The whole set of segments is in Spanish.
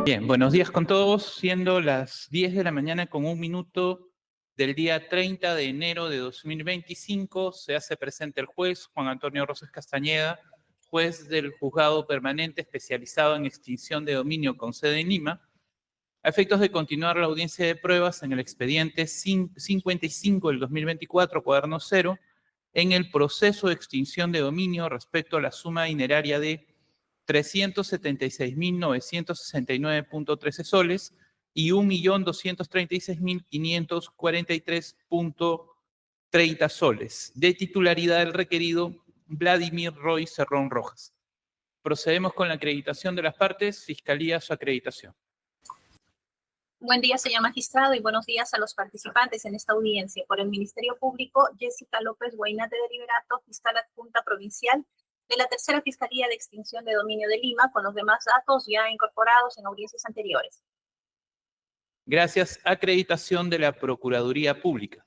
Bien, buenos días con todos, siendo las 10 de la mañana con 1 minuto del día 30 de enero de 2025, se hace presente el juez Juan Antonio Rosas Castañeda, juez del Juzgado Permanente especializado en extinción de dominio con sede en Lima, a efectos de continuar la audiencia de pruebas en el expediente 55 del 2024, cuaderno 0, en el proceso de extinción de dominio respecto a la suma dineraria de 376.969.13 soles y 1.236.543.30 soles, de titularidad del requerido Vladimir Roy Cerrón Rojas. Procedemos con la acreditación de las partes. Fiscalía, su acreditación. Buen día, señor magistrado, y buenos días a los participantes en esta audiencia. Por el Ministerio Público, Jessica López Guainate de Liberato, fiscal adjunta provincial de la Tercera Fiscalía de Extinción de Dominio de Lima, con los demás datos ya incorporados en audiencias anteriores. Gracias. Acreditación de la Procuraduría Pública.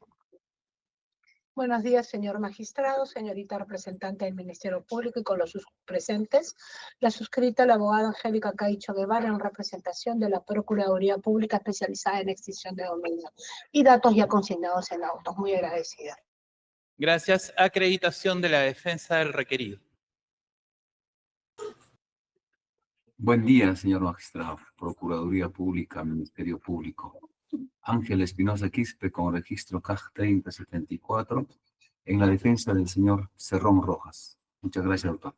Buenos días, señor magistrado, señorita representante del Ministerio Público y con los presentes. La suscrita, la abogada Angélica Caicho Guevara, en representación de la Procuraduría Pública especializada en extinción de dominio. Y datos ya consignados en autos. Muy agradecida. Gracias. Acreditación de la defensa del requerido. Buen día, señor magistrado. Procuraduría Pública, Ministerio Público. Ángel Espinosa Quispe, con registro CAJ 3074, en la defensa del señor Cerrón Rojas. Muchas gracias, doctor.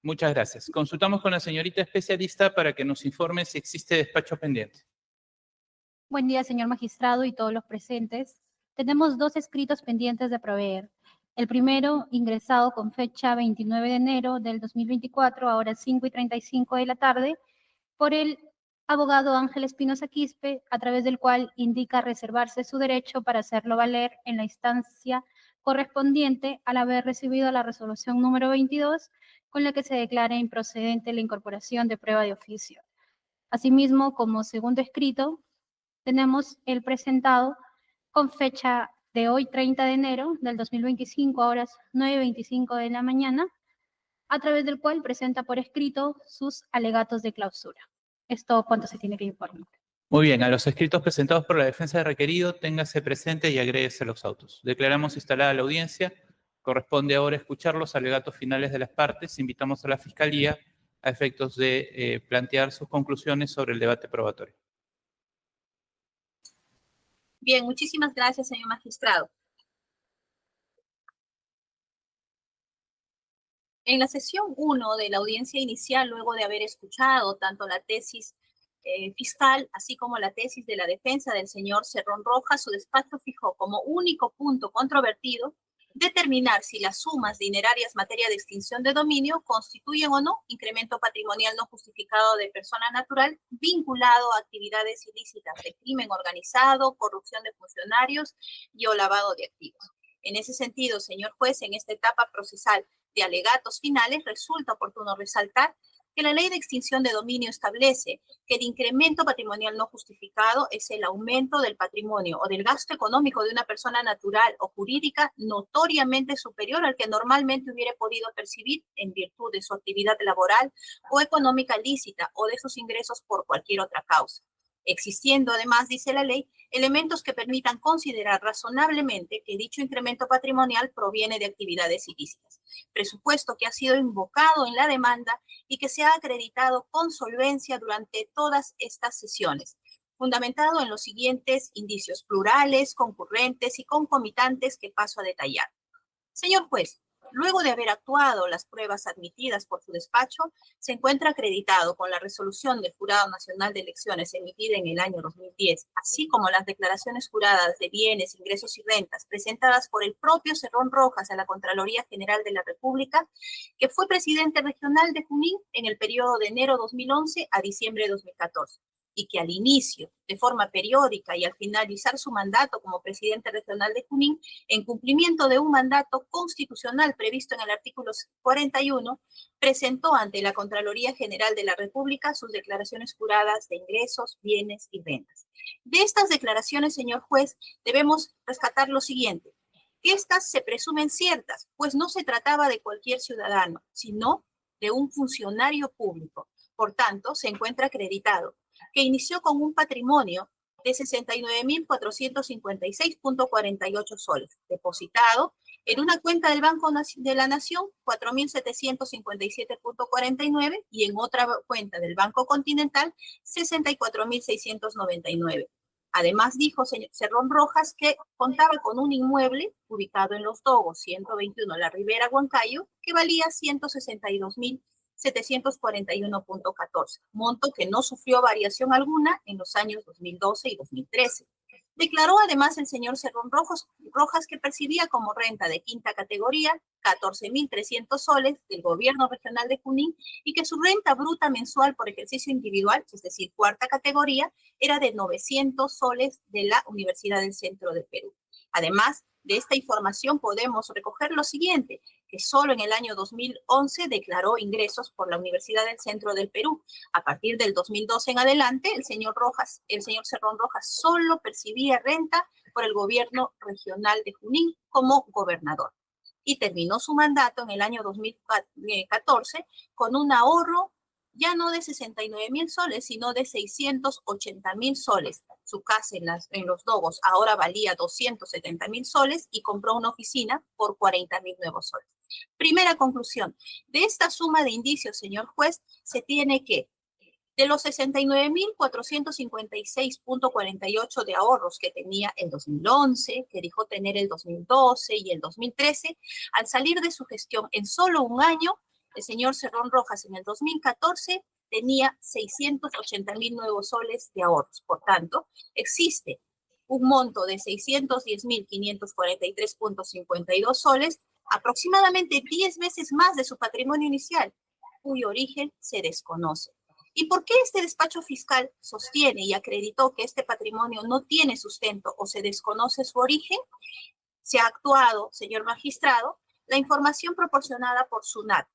Muchas gracias. Consultamos con la señorita especialista para que nos informe si existe despacho pendiente. Buen día, señor magistrado y todos los presentes. Tenemos dos escritos pendientes de proveer. El primero, ingresado con fecha 29 de enero del 2024, a horas 5:35 de la tarde, por el abogado Ángel Espinosa Quispe, a través del cual indica reservarse su derecho para hacerlo valer en la instancia correspondiente al haber recibido la resolución número 22, con la que se declara improcedente la incorporación de prueba de oficio. Asimismo, como segundo escrito, tenemos el presentado con fecha de hoy, 30 de enero del 2025, a horas 9:25 de la mañana, a través del cual presenta por escrito sus alegatos de clausura. Es todo cuanto se tiene que informar. Muy bien, a los escritos presentados por la defensa de requerido, téngase presente y agréguese los autos. Declaramos instalada la audiencia. Corresponde ahora escuchar los alegatos finales de las partes. Invitamos a la Fiscalía a efectos de plantear sus conclusiones sobre el debate probatorio. Bien, muchísimas gracias, señor magistrado. En la sesión 1 de la audiencia inicial, luego de haber escuchado tanto la tesis fiscal, así como la tesis de la defensa del señor Cerrón Rojas, su despacho fijó como único punto controvertido determinar si las sumas dinerarias materia de extinción de dominio constituyen o no incremento patrimonial no justificado de persona natural vinculado a actividades ilícitas de crimen organizado, corrupción de funcionarios y o lavado de activos. En ese sentido, señor juez, en esta etapa procesal de alegatos finales, resulta oportuno resaltar que la Ley de Extinción de Dominio establece que el incremento patrimonial no justificado es el aumento del patrimonio o del gasto económico de una persona natural o jurídica notoriamente superior al que normalmente hubiera podido percibir en virtud de su actividad laboral o económica lícita o de sus ingresos por cualquier otra causa. Existiendo, además, dice la ley, elementos que permitan considerar razonablemente que dicho incremento patrimonial proviene de actividades ilícitas, presupuesto que ha sido invocado en la demanda y que se ha acreditado con solvencia durante todas estas sesiones, fundamentado en los siguientes indicios plurales, concurrentes y concomitantes que paso a detallar. Señor juez, luego de haber actuado las pruebas admitidas por su despacho, se encuentra acreditado con la resolución del Jurado Nacional de Elecciones emitida en el año 2010, así como las declaraciones juradas de bienes, ingresos y rentas presentadas por el propio Cerrón Rojas a la Contraloría General de la República, que fue presidente regional de Junín en el periodo de enero 2011 a diciembre de 2014. Y que al inicio, de forma periódica y al finalizar su mandato como presidente regional de Junín, en cumplimiento de un mandato constitucional previsto en el artículo 41, presentó ante la Contraloría General de la República sus declaraciones juradas de ingresos, bienes y rentas. De estas declaraciones, señor juez, debemos rescatar lo siguiente. Estas se presumen ciertas, pues no se trataba de cualquier ciudadano, sino de un funcionario público. Por tanto, se encuentra acreditado que inició con un patrimonio de 69.456.48 soles, depositado en una cuenta del Banco de la Nación, 4.757.49, y en otra cuenta del Banco Continental, 64.699. Además, dijo Cerrón Rojas que contaba con un inmueble ubicado en Los Dogos, 121 La Ribera, Huancayo, que valía 162.741.14, monto que no sufrió variación alguna en los años 2012 y 2013. Declaró además el señor Cerrón Rojas que percibía como renta de quinta categoría 14.300 soles del gobierno regional de Junín y que su renta bruta mensual por ejercicio individual, es decir, cuarta categoría, era de 900 soles de la Universidad del Centro del Perú. Además de esta información podemos recoger lo siguiente, que solo en el año 2011 declaró ingresos por la Universidad del Centro del Perú. A partir del 2012 en adelante, el señor Cerrón Rojas solo percibía renta por el gobierno regional de Junín como gobernador. Y terminó su mandato en el año 2014 con un ahorro ya no de 69.000 soles, sino de 680.000 soles. Su casa en Los Dogos ahora valía 270.000 soles y compró una oficina por 40.000 nuevos soles. Primera conclusión, de esta suma de indicios, señor juez, se tiene que de los 69.456.48 de ahorros que tenía el 2011, que dijo tener el 2012 y el 2013, al salir de su gestión en solo un año, el señor Cerrón Rojas en el 2014 tenía 680.000 nuevos soles de ahorros. Por tanto, existe un monto de 610.543.52 soles, aproximadamente 10 veces más de su patrimonio inicial, cuyo origen se desconoce. ¿Y por qué este despacho fiscal sostiene y acreditó que este patrimonio no tiene sustento o se desconoce su origen? Se ha actuado, señor magistrado, la información proporcionada por SUNAT,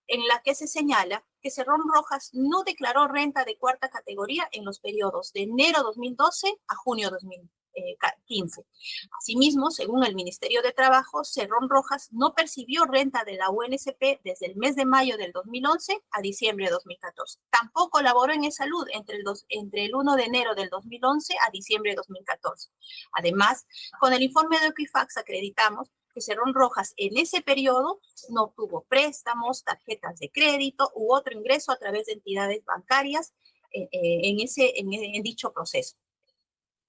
en la que se señala que Cerrón Rojas no declaró renta de cuarta categoría en los periodos de enero 2012 a junio 2015. Asimismo, según el Ministerio de Trabajo, Cerrón Rojas no percibió renta de la UNSP desde el mes de mayo del 2011 a diciembre de 2014. Tampoco laboró en salud entre el 1 de enero del 2011 a diciembre de 2014. Además, con el informe de Equifax acreditamos que Cerrón Rojas en ese periodo no obtuvo préstamos, tarjetas de crédito u otro ingreso a través de entidades bancarias en dicho proceso.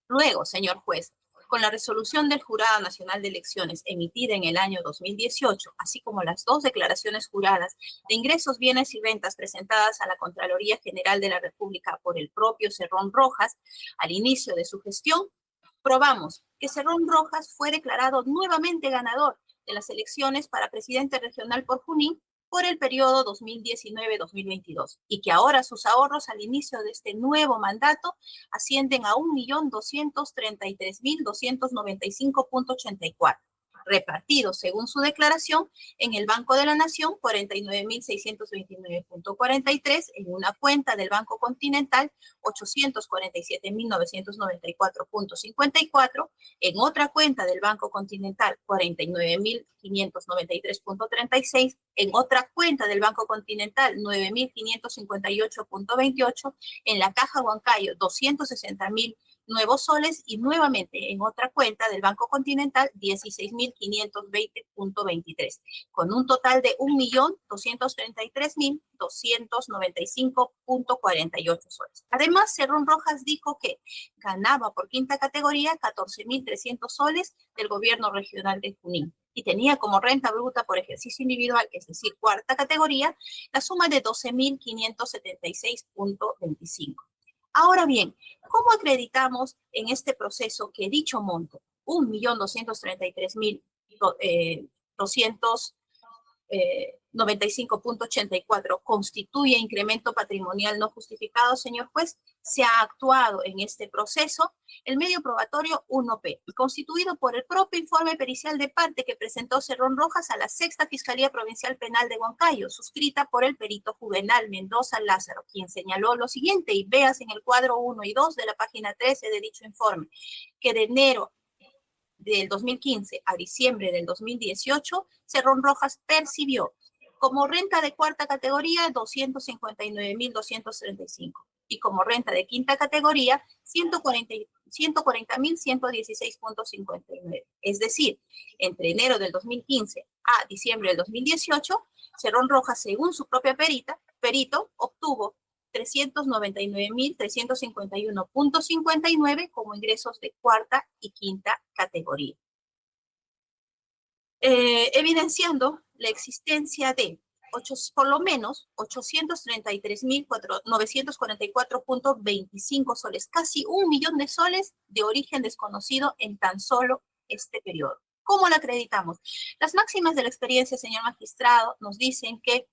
Luego, señor juez, con la resolución del Jurado Nacional de Elecciones emitida en el año 2018, así como las dos declaraciones juradas de ingresos, bienes y rentas presentadas a la Contraloría General de la República por el propio Cerrón Rojas al inicio de su gestión, probamos que Cerrón Rojas fue declarado nuevamente ganador de las elecciones para presidente regional por Junín por el periodo 2019-2022 y que ahora sus ahorros al inicio de este nuevo mandato ascienden a 1.233.295.84, repartidos según su declaración en el Banco de la Nación 49.629.43, en una cuenta del Banco Continental 847.994.54, en otra cuenta del Banco Continental 49.593.36, en otra cuenta del Banco Continental 9.558.28, en la Caja Huancayo 260.000 nuevos soles y nuevamente en otra cuenta del Banco Continental 16.520.23, con un total de 1.233.295.48 soles. Además, Cerrón Rojas dijo que ganaba por quinta categoría 14.300 soles del gobierno regional de Junín y tenía como renta bruta por ejercicio individual, es decir, cuarta categoría, la suma de 12.576.25. Ahora bien, ¿cómo acreditamos en este proceso que dicho monto, 1.233.295.84, constituye incremento patrimonial no justificado, señor juez? Se ha actuado en este proceso el medio probatorio 1P, constituido por el propio informe pericial de parte que presentó Cerrón Rojas a la Sexta Fiscalía Provincial Penal de Huancayo, suscrita por el perito Juvenal Mendoza Lázaro, quien señaló lo siguiente, y veas en el cuadro 1 y 2 de la página 13 de dicho informe, que de enero del 2015 a diciembre del 2018, Cerrón Rojas percibió como renta de cuarta categoría 259.235. y como renta de quinta categoría 140.116.59. Es decir, entre enero del 2015 a diciembre del 2018, Cerrón Rojas, según su propia perito, obtuvo 399.351.59 como ingresos de cuarta y quinta categoría. Evidenciando la existencia de por lo menos 833.944.25 soles, casi 1 millón de soles de origen desconocido en tan solo este periodo. ¿Cómo lo acreditamos? Las máximas de la experiencia, señor magistrado, nos dicen que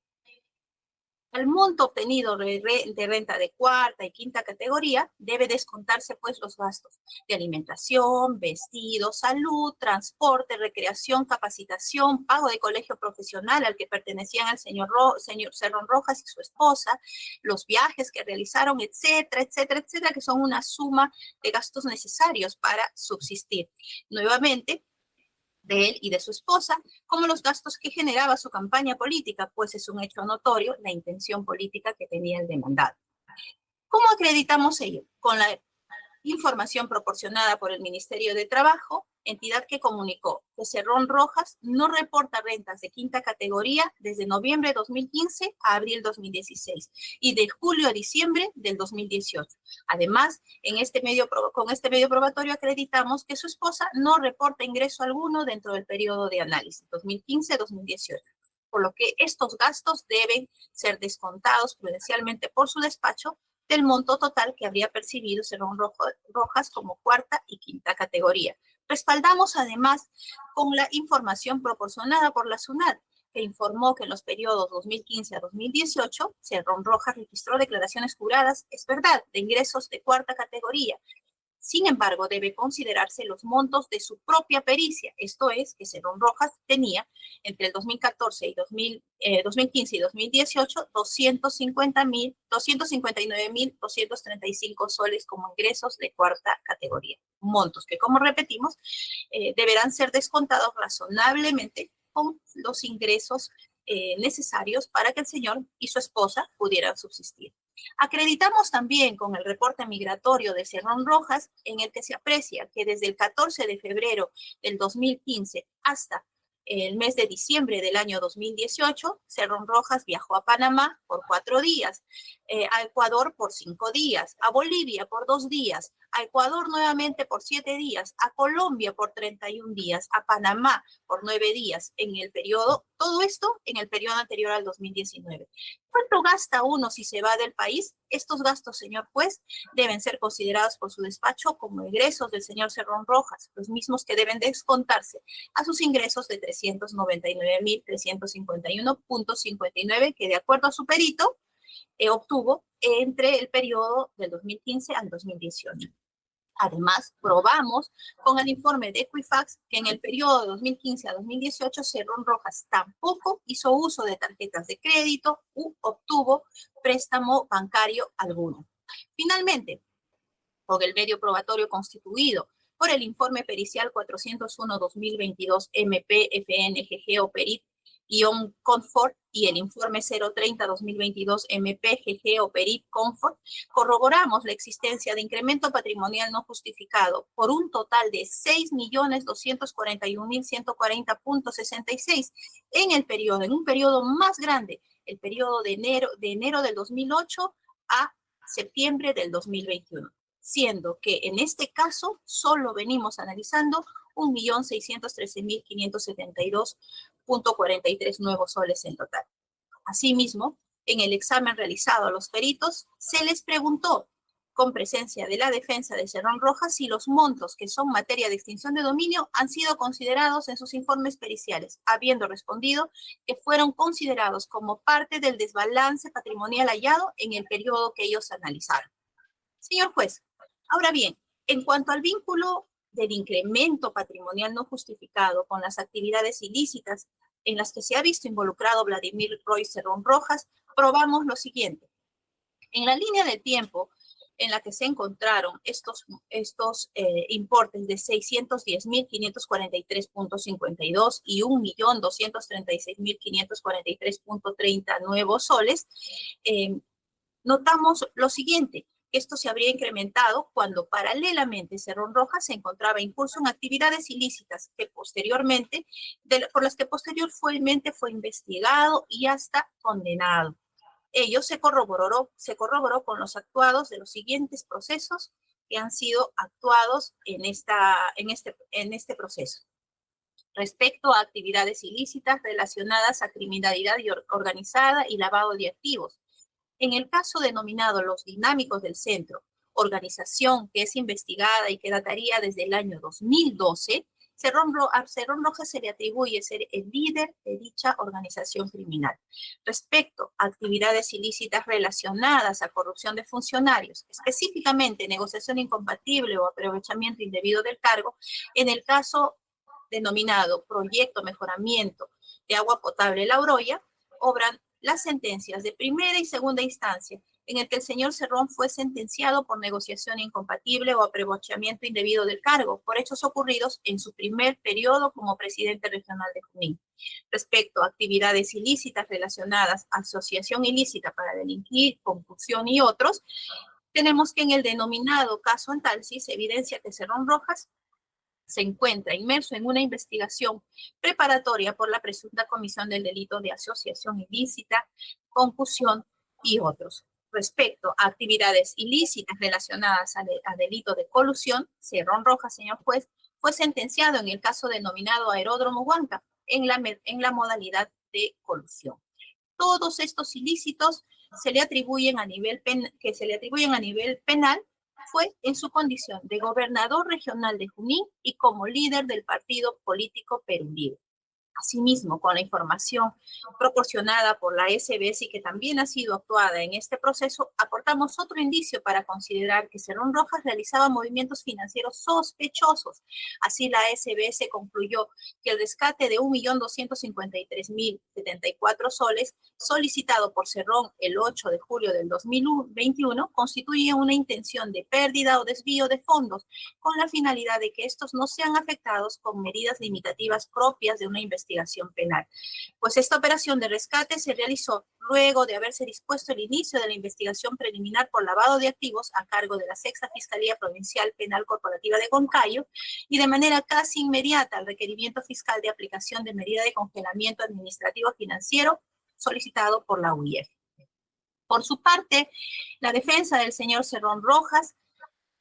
al monto obtenido de renta de cuarta y quinta categoría debe descontarse pues los gastos de alimentación, vestido, salud, transporte, recreación, capacitación, pago de colegio profesional al que pertenecían al señor Cerrón Rojas y su esposa, los viajes que realizaron, etcétera, etcétera, etcétera, que son una suma de gastos necesarios para subsistir. Nuevamente, de él y de su esposa, como los gastos que generaba su campaña política, pues es un hecho notorio la intención política que tenía el demandado. ¿Cómo acreditamos ello? Con la información proporcionada por el Ministerio de Trabajo, entidad que comunicó que Cerrón Rojas no reporta rentas de quinta categoría desde noviembre de 2015 a abril 2016 y de julio a diciembre del 2018. Además, con este medio probatorio acreditamos que su esposa no reporta ingreso alguno dentro del periodo de análisis 2015-2018, por lo que estos gastos deben ser descontados prudencialmente por su despacho del monto total que habría percibido Cerrón Rojas como cuarta y quinta categoría. Respaldamos además con la información proporcionada por la SUNAT, que informó que en los periodos 2015 a 2018, Cerrón Rojas registró declaraciones juradas, es verdad, de ingresos de cuarta categoría. Sin embargo, debe considerarse los montos de su propia pericia, esto es, que Cerrón Rojas tenía entre el 2014 y 2015 y 2018 259.235 soles como ingresos de cuarta categoría. Montos que, como repetimos, deberán ser descontados razonablemente con los ingresos necesarios para que el señor y su esposa pudieran subsistir. Acreditamos también con el reporte migratorio de Cerrón Rojas, en el que se aprecia que desde el 14 de febrero del 2015 hasta el mes de diciembre del año 2018, Cerrón Rojas viajó a Panamá por 4 días, a Ecuador por 5 días, a Bolivia por 2 días, a Ecuador nuevamente por 7 días, a Colombia por 31 días, a Panamá por 9 días, todo esto en el periodo anterior al 2019. ¿Cuánto gasta uno si se va del país? Estos gastos, señor juez, deben ser considerados por su despacho como egresos del señor Cerrón Rojas, los mismos que deben descontarse a sus ingresos de 399.351.59, que de acuerdo a su perito, obtuvo entre el periodo del 2015 al 2018. Además, probamos con el informe de Equifax que en el periodo de 2015 a 2018 Cerrón Rojas tampoco hizo uso de tarjetas de crédito u obtuvo préstamo bancario alguno. Finalmente, con el medio probatorio constituido por el informe pericial 401-2022 MP-FNGG Operit Confort y el informe 030-2022 MP-GG Operit Confort, corroboramos la existencia de incremento patrimonial no justificado por un total de 6.241.140.66 en un periodo más grande, el periodo de enero del 2008 a septiembre del 2021. Siendo que en este caso solo venimos analizando 1.613.572.43 nuevos soles en total. Asimismo, en el examen realizado a los peritos, se les preguntó, con presencia de la defensa de Cerrón Rojas, si los montos que son materia de extinción de dominio han sido considerados en sus informes periciales, habiendo respondido que fueron considerados como parte del desbalance patrimonial hallado en el periodo que ellos analizaron. Señor juez, ahora bien, en cuanto al vínculo del incremento patrimonial no justificado con las actividades ilícitas en las que se ha visto involucrado Vladimir Roy Cerrón Rojas, probamos lo siguiente. En la línea de tiempo en la que se encontraron estos importes de 610.543.52 y 1.236.543.30 nuevos soles, Notamos lo siguiente: esto se habría incrementado cuando paralelamente Cerrón Rojas se encontraba en curso en actividades ilícitas que posteriormente, por las que posteriormente fue investigado y hasta condenado. Ello se corroboró con los actuados de los siguientes procesos que han sido actuados en este proceso. Respecto a actividades ilícitas relacionadas a criminalidad organizada y lavado de activos, en el caso denominado los dinámicos del centro, organización que es investigada y que dataría desde el año 2012, a Cerrón Rojas se le atribuye ser el líder de dicha organización criminal. Respecto a actividades ilícitas relacionadas a corrupción de funcionarios, específicamente negociación incompatible o aprovechamiento indebido del cargo, en el caso denominado Proyecto Mejoramiento de Agua Potable La Oroya, obran las sentencias de primera y segunda instancia, en el que el señor Cerrón fue sentenciado por negociación incompatible o aprovechamiento indebido del cargo por hechos ocurridos en su primer periodo como presidente regional de Junín. Respecto a actividades ilícitas relacionadas a asociación ilícita para delinquir, concusión y otros, tenemos que en el denominado caso Antalsis se evidencia que Cerrón Rojas se encuentra inmerso en una investigación preparatoria por la presunta comisión del delito de asociación ilícita, concusión y otros. Respecto a actividades ilícitas relacionadas a delito de colusión, Cerrón Rojas, señor juez, fue sentenciado en el caso denominado Aeródromo Huanca en la modalidad de colusión. Todos estos ilícitos que se le atribuyen a nivel penal fue en su condición de gobernador regional de Junín y como líder del partido político Perú Libre. Asimismo, con la información proporcionada por la SBS y que también ha sido actuada en este proceso, aportamos otro indicio para considerar que Cerrón Rojas realizaba movimientos financieros sospechosos. Así, la SBS concluyó que el rescate de 1.253.074 soles solicitado por Cerrón el 8 de julio del 2021 constituye una intención de pérdida o desvío de fondos con la finalidad de que estos no sean afectados con medidas limitativas propias de una investigación penal. Pues esta operación de rescate se realizó luego de haberse dispuesto el inicio de la investigación preliminar por lavado de activos a cargo de la Sexta Fiscalía Provincial Penal Corporativa de Huancayo y de manera casi inmediata al requerimiento fiscal de aplicación de medida de congelamiento administrativo financiero solicitado por la UIF. Por su parte, la defensa del señor Cerrón Rojas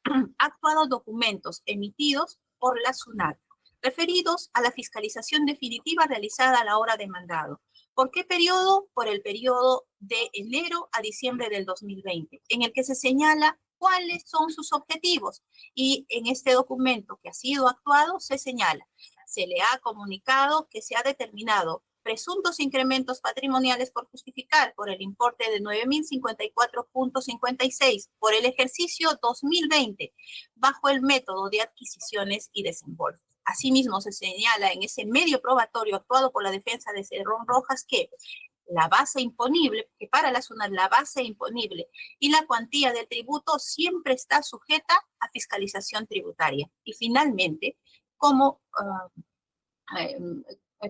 ha actuado documentos emitidos por la SUNAT referidos a la fiscalización definitiva realizada a la hora demandado. ¿Por qué periodo? Por el periodo de enero a diciembre del 2020, en el que se señala cuáles son sus objetivos. Y en este documento que ha sido actuado se señala, se le ha comunicado que se ha determinado presuntos incrementos patrimoniales por justificar por el importe de 9.054.56 por el ejercicio 2020 bajo el método de adquisiciones y desembolsos. Asimismo, se señala en ese medio probatorio actuado por la defensa de Cerrón Rojas que la base imponible, que para la SUNAT la base imponible y la cuantía del tributo siempre está sujeta a fiscalización tributaria. Y finalmente,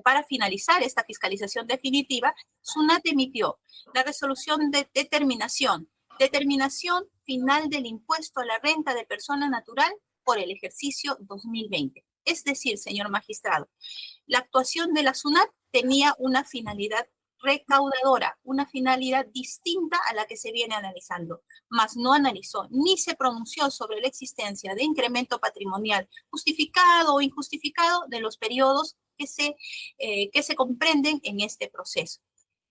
para finalizar esta fiscalización definitiva, SUNAT emitió la resolución de determinación final del impuesto a la renta de persona natural por el ejercicio 2020. Es decir, señor magistrado, la actuación de la SUNAT tenía una finalidad recaudadora, una finalidad distinta a la que se viene analizando, mas no analizó ni se pronunció sobre la existencia de incremento patrimonial justificado o injustificado de los periodos que se comprenden en este proceso.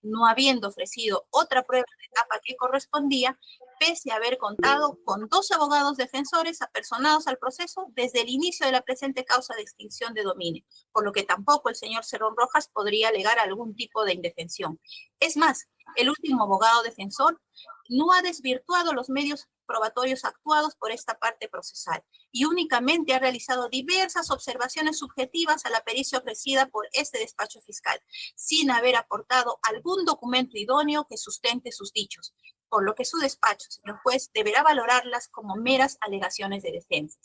No habiendo ofrecido otra prueba de etapa que correspondía, pese a haber contado con 2 abogados defensores apersonados al proceso desde el inicio de la presente causa de extinción de dominio, por lo que tampoco el señor Cerrón Rojas podría alegar algún tipo de indefensión. Es más, el último abogado defensor no ha desvirtuado los medios probatorios actuados por esta parte procesal y únicamente ha realizado diversas observaciones subjetivas a la pericia ofrecida por este despacho fiscal, sin haber aportado algún documento idóneo que sustente sus dichos, por lo que su despacho, señor juez, deberá valorarlas como meras alegaciones de defensa.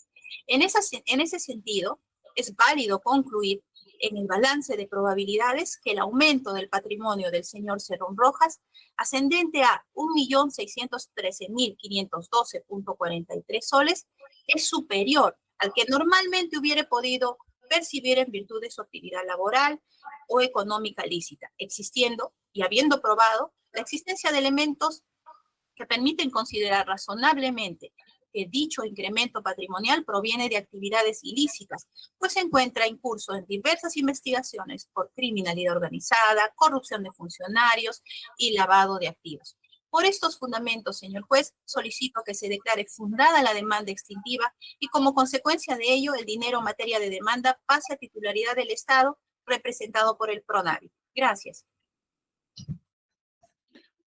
En ese sentido, es válido concluir en el balance de probabilidades que el aumento del patrimonio del señor Cerrón Rojas, ascendente a 1.613.512.43 soles, es superior al que normalmente hubiera podido percibir en virtud de su actividad laboral o económica lícita, existiendo y habiendo probado la existencia de elementos que permiten considerar razonablemente que dicho incremento patrimonial proviene de actividades ilícitas, pues se encuentra en curso en diversas investigaciones por criminalidad organizada, corrupción de funcionarios y lavado de activos. Por estos fundamentos, señor juez, solicito que se declare fundada la demanda extintiva y como consecuencia de ello el dinero en materia de demanda pase a titularidad del Estado representado por el PRONAVI. Gracias.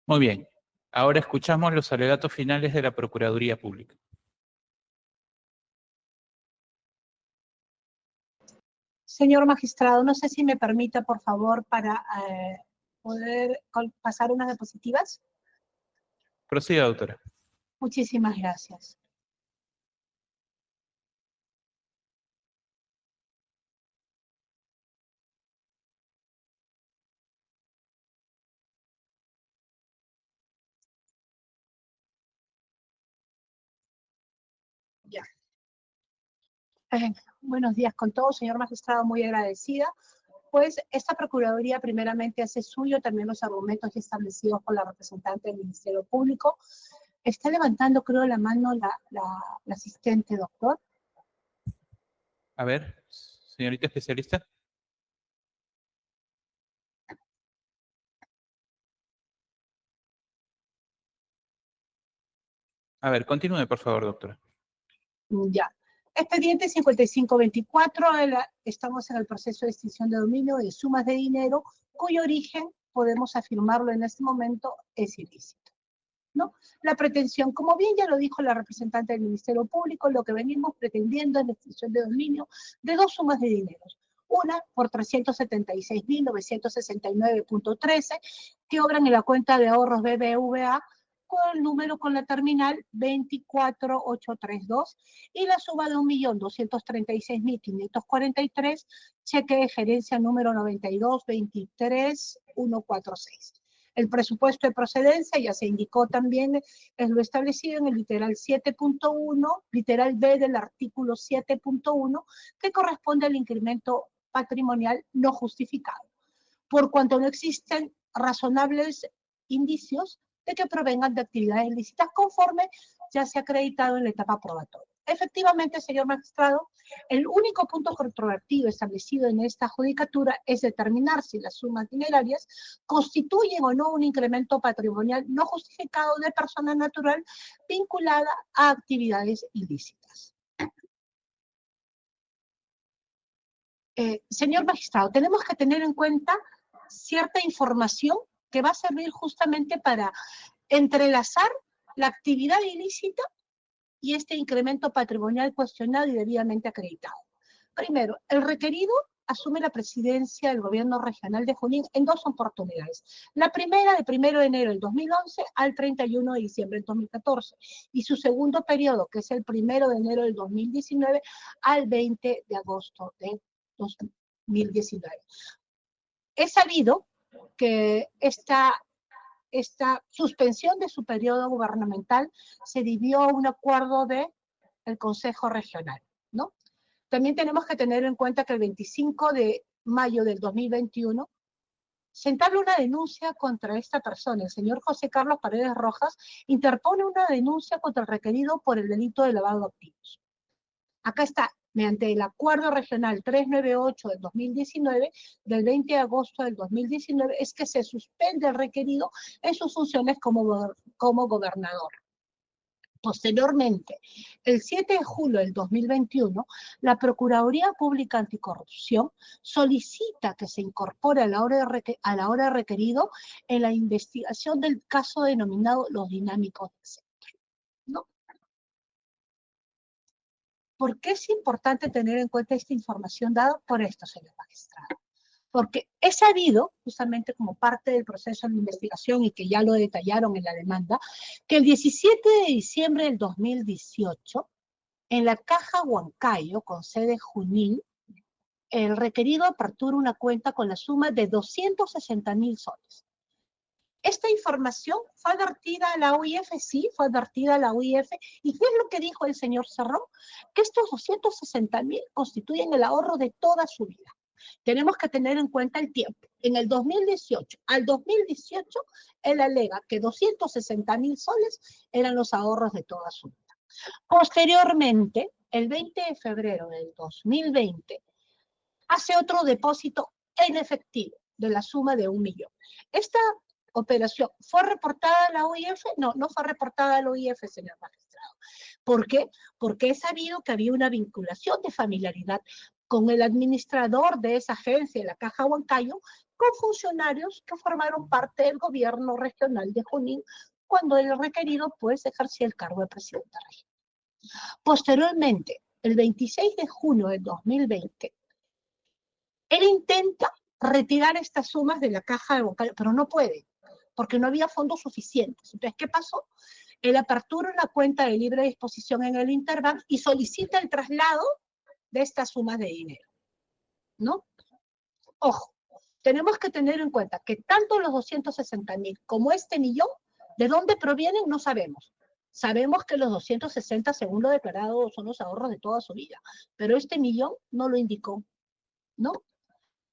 Muy bien. Ahora escuchamos los alegatos finales de la Procuraduría Pública. Señor magistrado, no sé si me permita, por favor, para poder pasar unas diapositivas. Proceda, doctora. Muchísimas gracias. Ya. Buenos días con todos, señor magistrado, muy agradecida. Pues esta Procuraduría primeramente hace suyo también los argumentos ya establecidos por la representante del Ministerio Público. Está levantando, creo, la mano la asistente, doctor. A ver, señorita especialista. A ver, continúe, por favor, doctora. Ya. Expediente 5524, estamos en el proceso de extinción de dominio de sumas de dinero cuyo origen, podemos afirmarlo en este momento, es ilícito, ¿no? La pretensión, como bien ya lo dijo la representante del Ministerio Público, lo que venimos pretendiendo es la extinción de dominio de dos sumas de dinero. Una por 376.969.13 que obran en la cuenta de ahorros BBVA con el número con la terminal 24832 y la suma de 1.236.543, cheque de gerencia número 9223146. El presupuesto de procedencia ya se indicó también, es lo establecido en el literal 7.1, literal B del artículo 7.1, que corresponde al incremento patrimonial no justificado, por cuanto no existen razonables indicios de que provengan de actividades ilícitas conforme ya se ha acreditado en la etapa probatoria. Efectivamente, señor magistrado, el único punto controvertido establecido en esta judicatura es determinar si las sumas dinerarias constituyen o no un incremento patrimonial no justificado de persona natural vinculada a actividades ilícitas. Señor magistrado, tenemos que tener en cuenta cierta información que va a servir justamente para entrelazar la actividad ilícita y este incremento patrimonial cuestionado y debidamente acreditado. Primero, el requerido asume la presidencia del gobierno regional de Junín en dos oportunidades. La primera, de 1 de enero del 2011 al 31 de diciembre del 2014, y su segundo periodo, que es el 1 de enero del 2019 al 20 de agosto de 2019. Es sabido que esta suspensión de su periodo gubernamental se debió a un acuerdo del Consejo Regional, ¿no? También tenemos que tener en cuenta que el 25 de mayo del 2021 se entabla una denuncia contra esta persona. El señor José Carlos Paredes Rojas interpone una denuncia contra el requerido por el delito de lavado de activos. Acá está, mediante el Acuerdo Regional 398 del 2019, del 20 de agosto del 2019, es que se suspende el requerido en sus funciones como gobernador. Posteriormente, el 7 de julio del 2021, la Procuraduría Pública Anticorrupción solicita que se incorpore a la hora de requerido en la investigación del caso denominado Los Dinámicos del Centro, ¿no? ¿Por qué es importante tener en cuenta esta información dada por esto, señor magistrado? Porque es sabido, justamente como parte del proceso de investigación y que ya lo detallaron en la demanda, que el 17 de diciembre del 2018, en la Caja Huancayo, con sede Junín, el requerido apertura una cuenta con la suma de 260.000 soles. Esta información fue advertida a la UIF, sí, fue advertida a la UIF. ¿Y qué es lo que dijo el señor Cerrón? Que estos 260.000 constituyen el ahorro de toda su vida. Tenemos que tener en cuenta el tiempo. En el 2018 al 2018, él alega que 260.000 soles eran los ahorros de toda su vida. Posteriormente, el 20 de febrero del 2020, hace otro depósito en efectivo de la suma de 1 millón. Esta operación fue reportada a la OIF. No, no fue reportada a la OIF, señor magistrado. ¿Por qué? Porque he sabido que había una vinculación de familiaridad con el administrador de esa agencia, la Caja Huancayo, con funcionarios que formaron parte del gobierno regional de Junín cuando el requerido pues ejercía el cargo de presidente regional. Posteriormente, el 26 de junio del 2020, él intenta retirar estas sumas de la Caja de Huancayo, pero no puede, porque no había fondos suficientes. Entonces, ¿qué pasó? Él apertura una cuenta de libre disposición en el Interbank y solicita el traslado de estas sumas de dinero, ¿no? Ojo, tenemos que tener en cuenta que tanto los 260.000 como este millón, ¿de dónde provienen? No sabemos. Sabemos que los 260, según lo declarado, son los ahorros de toda su vida, pero este millón no lo indicó, ¿no?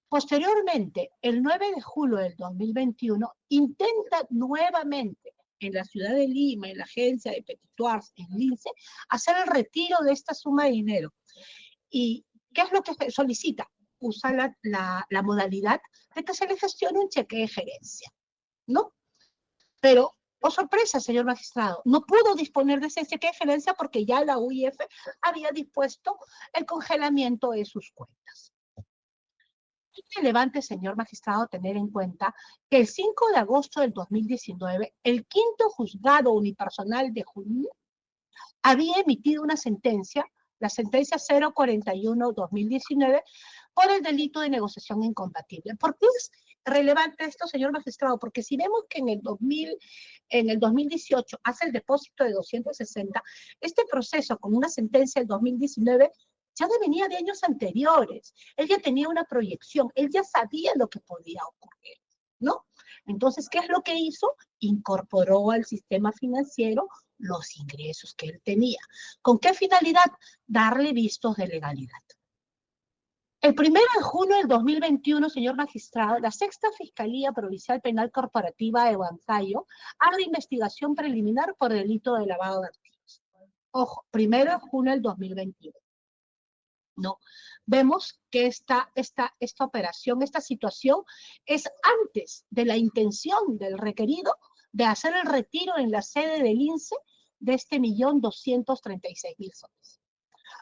Posteriormente, el 9 de julio del 2021, intenta nuevamente en la ciudad de Lima, en la agencia de Petituars, en Lince, hacer el retiro de esta suma de dinero. ¿Y qué es lo que solicita? Usa la modalidad de que se le gestione un cheque de gerencia, ¿no? Pero, oh sorpresa, señor magistrado, no pudo disponer de ese cheque de gerencia porque ya la UIF había dispuesto el congelamiento de sus cuentas. Es relevante, señor magistrado, tener en cuenta que el 5 de agosto del 2019, el quinto juzgado unipersonal de Junín había emitido una sentencia, la sentencia 041-2019, por el delito de negociación incompatible. ¿Por qué es relevante esto, señor magistrado? Porque si vemos que en el 2018 hace el depósito de 260, este proceso con una sentencia del 2019 ya venía de años anteriores. Él ya tenía una proyección, él ya sabía lo que podía ocurrir, ¿no? Entonces, ¿qué es lo que hizo? Incorporó al sistema financiero los ingresos que él tenía. ¿Con qué finalidad? Darle vistos de legalidad. El 1 de junio del 2021, señor magistrado, la Sexta Fiscalía Provincial Penal Corporativa de Huancayo abre investigación preliminar por delito de lavado de activos. Ojo, 1 de junio del 2021. No, vemos que esta operación, esta situación es antes de la intención del requerido de hacer el retiro en la sede del INSE de este 1.236.000 soles.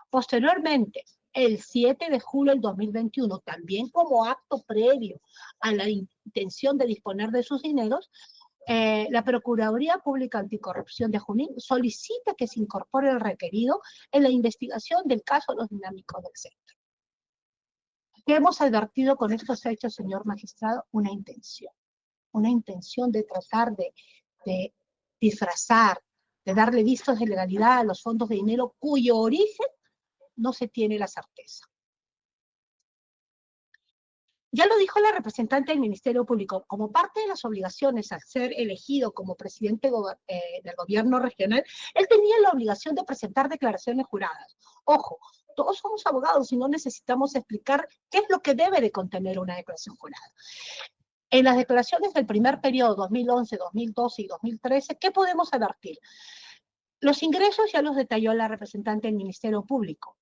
Posteriormente, el 7 de julio del 2021, también como acto previo a la intención de disponer de sus dineros, la Procuraduría Pública Anticorrupción de Junín solicita que se incorpore el requerido en la investigación del caso de los dinámicos del centro. ¿Qué hemos advertido con estos hechos, señor magistrado? Una intención de tratar de disfrazar, de darle vistos de legalidad a los fondos de dinero cuyo origen no se tiene la certeza. Ya lo dijo la representante del Ministerio Público, como parte de las obligaciones al ser elegido como presidente del gobierno regional, él tenía la obligación de presentar declaraciones juradas. Ojo, todos somos abogados y no necesitamos explicar qué es lo que debe de contener una declaración jurada. En las declaraciones del primer periodo, 2011, 2012 y 2013, ¿qué podemos advertir? Los ingresos ya los detalló la representante del Ministerio Público.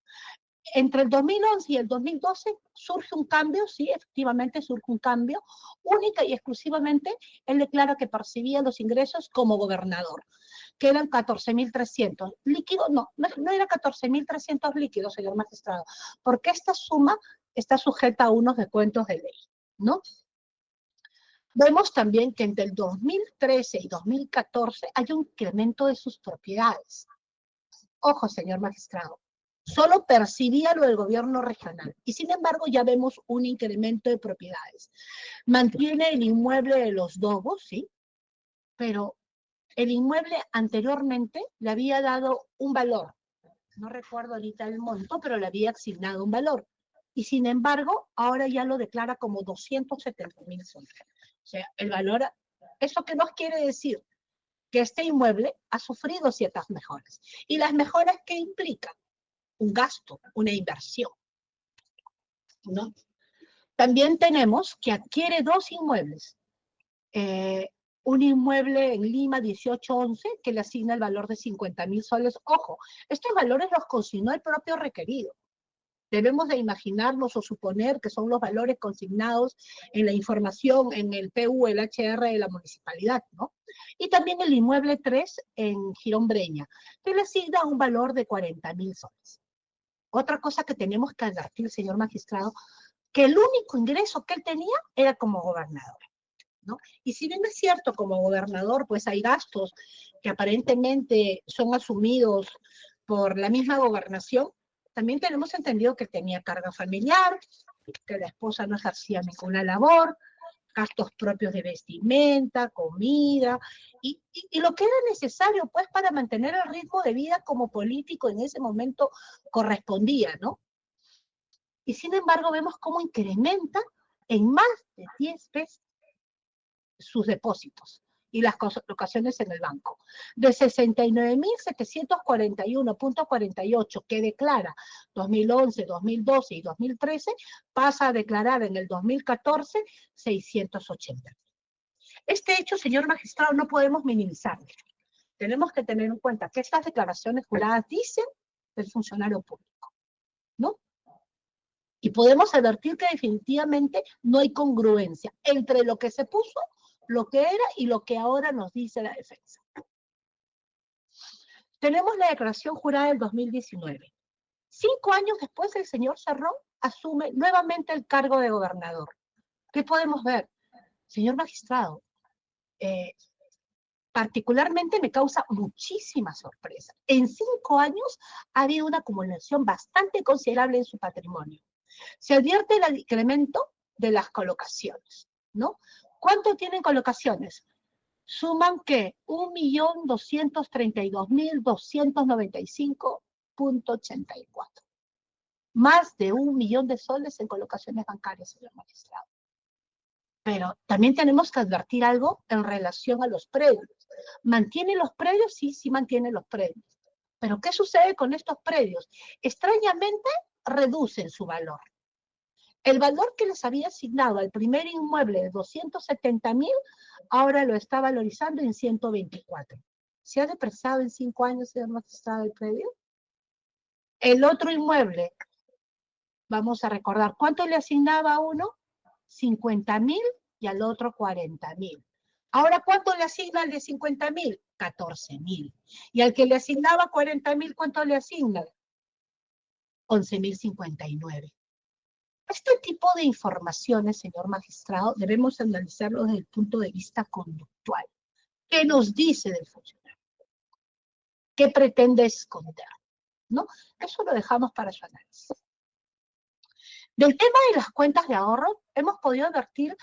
Entre el 2011 y el 2012 surge un cambio, sí, efectivamente surge un cambio, única y exclusivamente él declara que percibía los ingresos como gobernador, que eran 14.300. Líquido, no era 14.300 líquidos, señor magistrado, porque esta suma está sujeta a unos descuentos de ley, ¿no? Vemos también que entre el 2013 y 2014 hay un incremento de sus propiedades. Ojo, señor magistrado, solo percibía lo del gobierno regional y sin embargo ya vemos un incremento de propiedades. Mantiene el inmueble de los Dobos, sí, pero el inmueble anteriormente le había dado un valor. No recuerdo ahorita el monto, pero le había asignado un valor. y sin embargo, ahora ya lo declara como 270.000 soles. O sea, el valor, ¿eso qué nos quiere decir? Que este inmueble ha sufrido ciertas mejoras. ¿Y las mejoras qué implican? Un gasto, una inversión, ¿no? También tenemos que adquiere dos inmuebles. Un inmueble en Lima 1811 que le asigna el valor de 50.000 soles. Ojo, estos valores los consignó el propio requerido. Debemos de imaginarnos o suponer que son los valores consignados en la información en el PU, el HR de la municipalidad, ¿no? Y también el inmueble 3 en Girón Breña, que le asigna un valor de 40.000 soles. Otra cosa que tenemos que advertir, señor magistrado, que el único ingreso que él tenía era como gobernador, ¿no? Y si bien es cierto, como gobernador, pues hay gastos que aparentemente son asumidos por la misma gobernación, también tenemos entendido que tenía carga familiar, que la esposa no ejercía ninguna labor, gastos propios de vestimenta, comida, y lo que era necesario, pues, para mantener el ritmo de vida como político en ese momento correspondía, ¿no? Y sin embargo vemos cómo incrementa en más de 10 veces sus depósitos y las colocaciones en el banco. De 69.741.48 que declara 2011, 2012 y 2013, pasa a declarar en el 2014 680. Este hecho, señor magistrado, no podemos minimizarlo. Tenemos que tener en cuenta que estas declaraciones juradas dicen del funcionario público, ¿no? Y podemos advertir que definitivamente no hay congruencia entre lo que se puso, lo que era y lo que ahora nos dice la defensa. Tenemos la declaración jurada del 2019. 5 años después, el señor Cerrón asume nuevamente el cargo de gobernador. ¿Qué podemos ver? Señor magistrado, particularmente me causa muchísima sorpresa. En 5 años ha habido una acumulación bastante considerable en su patrimonio. Se advierte el incremento de las colocaciones, ¿no? ¿Cuánto tienen colocaciones? Suman que 1.232.295.84. Más de 1 millón de soles en colocaciones bancarias, señor magistrado. Pero también tenemos que advertir algo en relación a los predios. ¿Mantiene los predios? Sí, sí mantiene los predios. Pero ¿qué sucede con estos predios? Extrañamente, reducen su valor. El valor que les había asignado al primer inmueble de 270.000, ahora lo está valorizando en 124. ¿Se ha depreciado en 5 años, señor magistrado, el predio? El otro inmueble, vamos a recordar, ¿cuánto le asignaba a uno? 50.000 y al otro 40.000. Ahora, ¿cuánto le asigna al de 50.000? 14.000. Y al que le asignaba 40.000, ¿cuánto le asigna? 11.059. Este tipo de informaciones, señor magistrado, debemos analizarlo desde el punto de vista conductual. ¿Qué nos dice del funcionario? ¿Qué pretende esconder? ¿No? Eso lo dejamos para su análisis. Del tema de las cuentas de ahorro, hemos podido advertir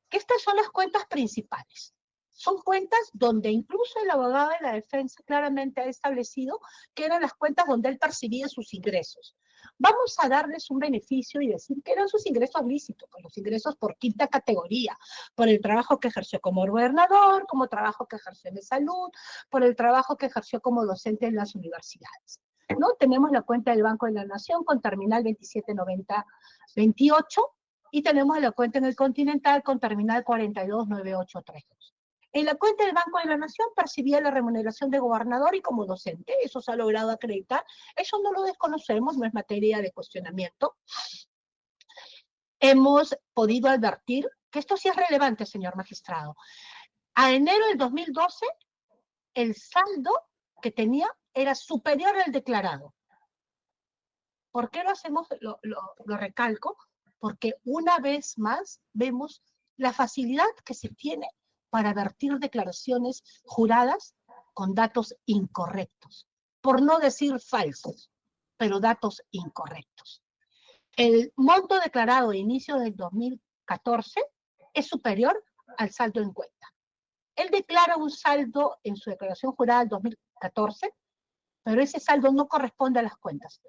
que estas son las cuentas principales. Son cuentas donde incluso el abogado de la defensa claramente ha establecido que eran las cuentas donde él percibía sus ingresos. Vamos a darles un beneficio y decir que eran sus ingresos lícitos, pues los ingresos por quinta categoría, por el trabajo que ejerció como gobernador, como trabajo que ejerció en salud, por el trabajo que ejerció como docente en las universidades, ¿no? Tenemos la cuenta del Banco de la Nación con terminal 279028 y tenemos la cuenta en el Continental con terminal 429832. En la cuenta del Banco de la Nación percibía la remuneración de gobernador y como docente. Eso se ha logrado acreditar. Eso no lo desconocemos, no es materia de cuestionamiento. Hemos podido advertir que esto sí es relevante, señor magistrado. A enero del 2012, el saldo que tenía era superior al declarado. ¿Por qué lo hacemos? Lo recalco, porque una vez más vemos la facilidad que se tiene para vertir declaraciones juradas con datos incorrectos, por no decir falsos, pero datos incorrectos. El monto declarado a inicio del 2014 es superior al saldo en cuenta. Él declara un saldo en su declaración jurada del 2014, pero ese saldo no corresponde a las cuentas.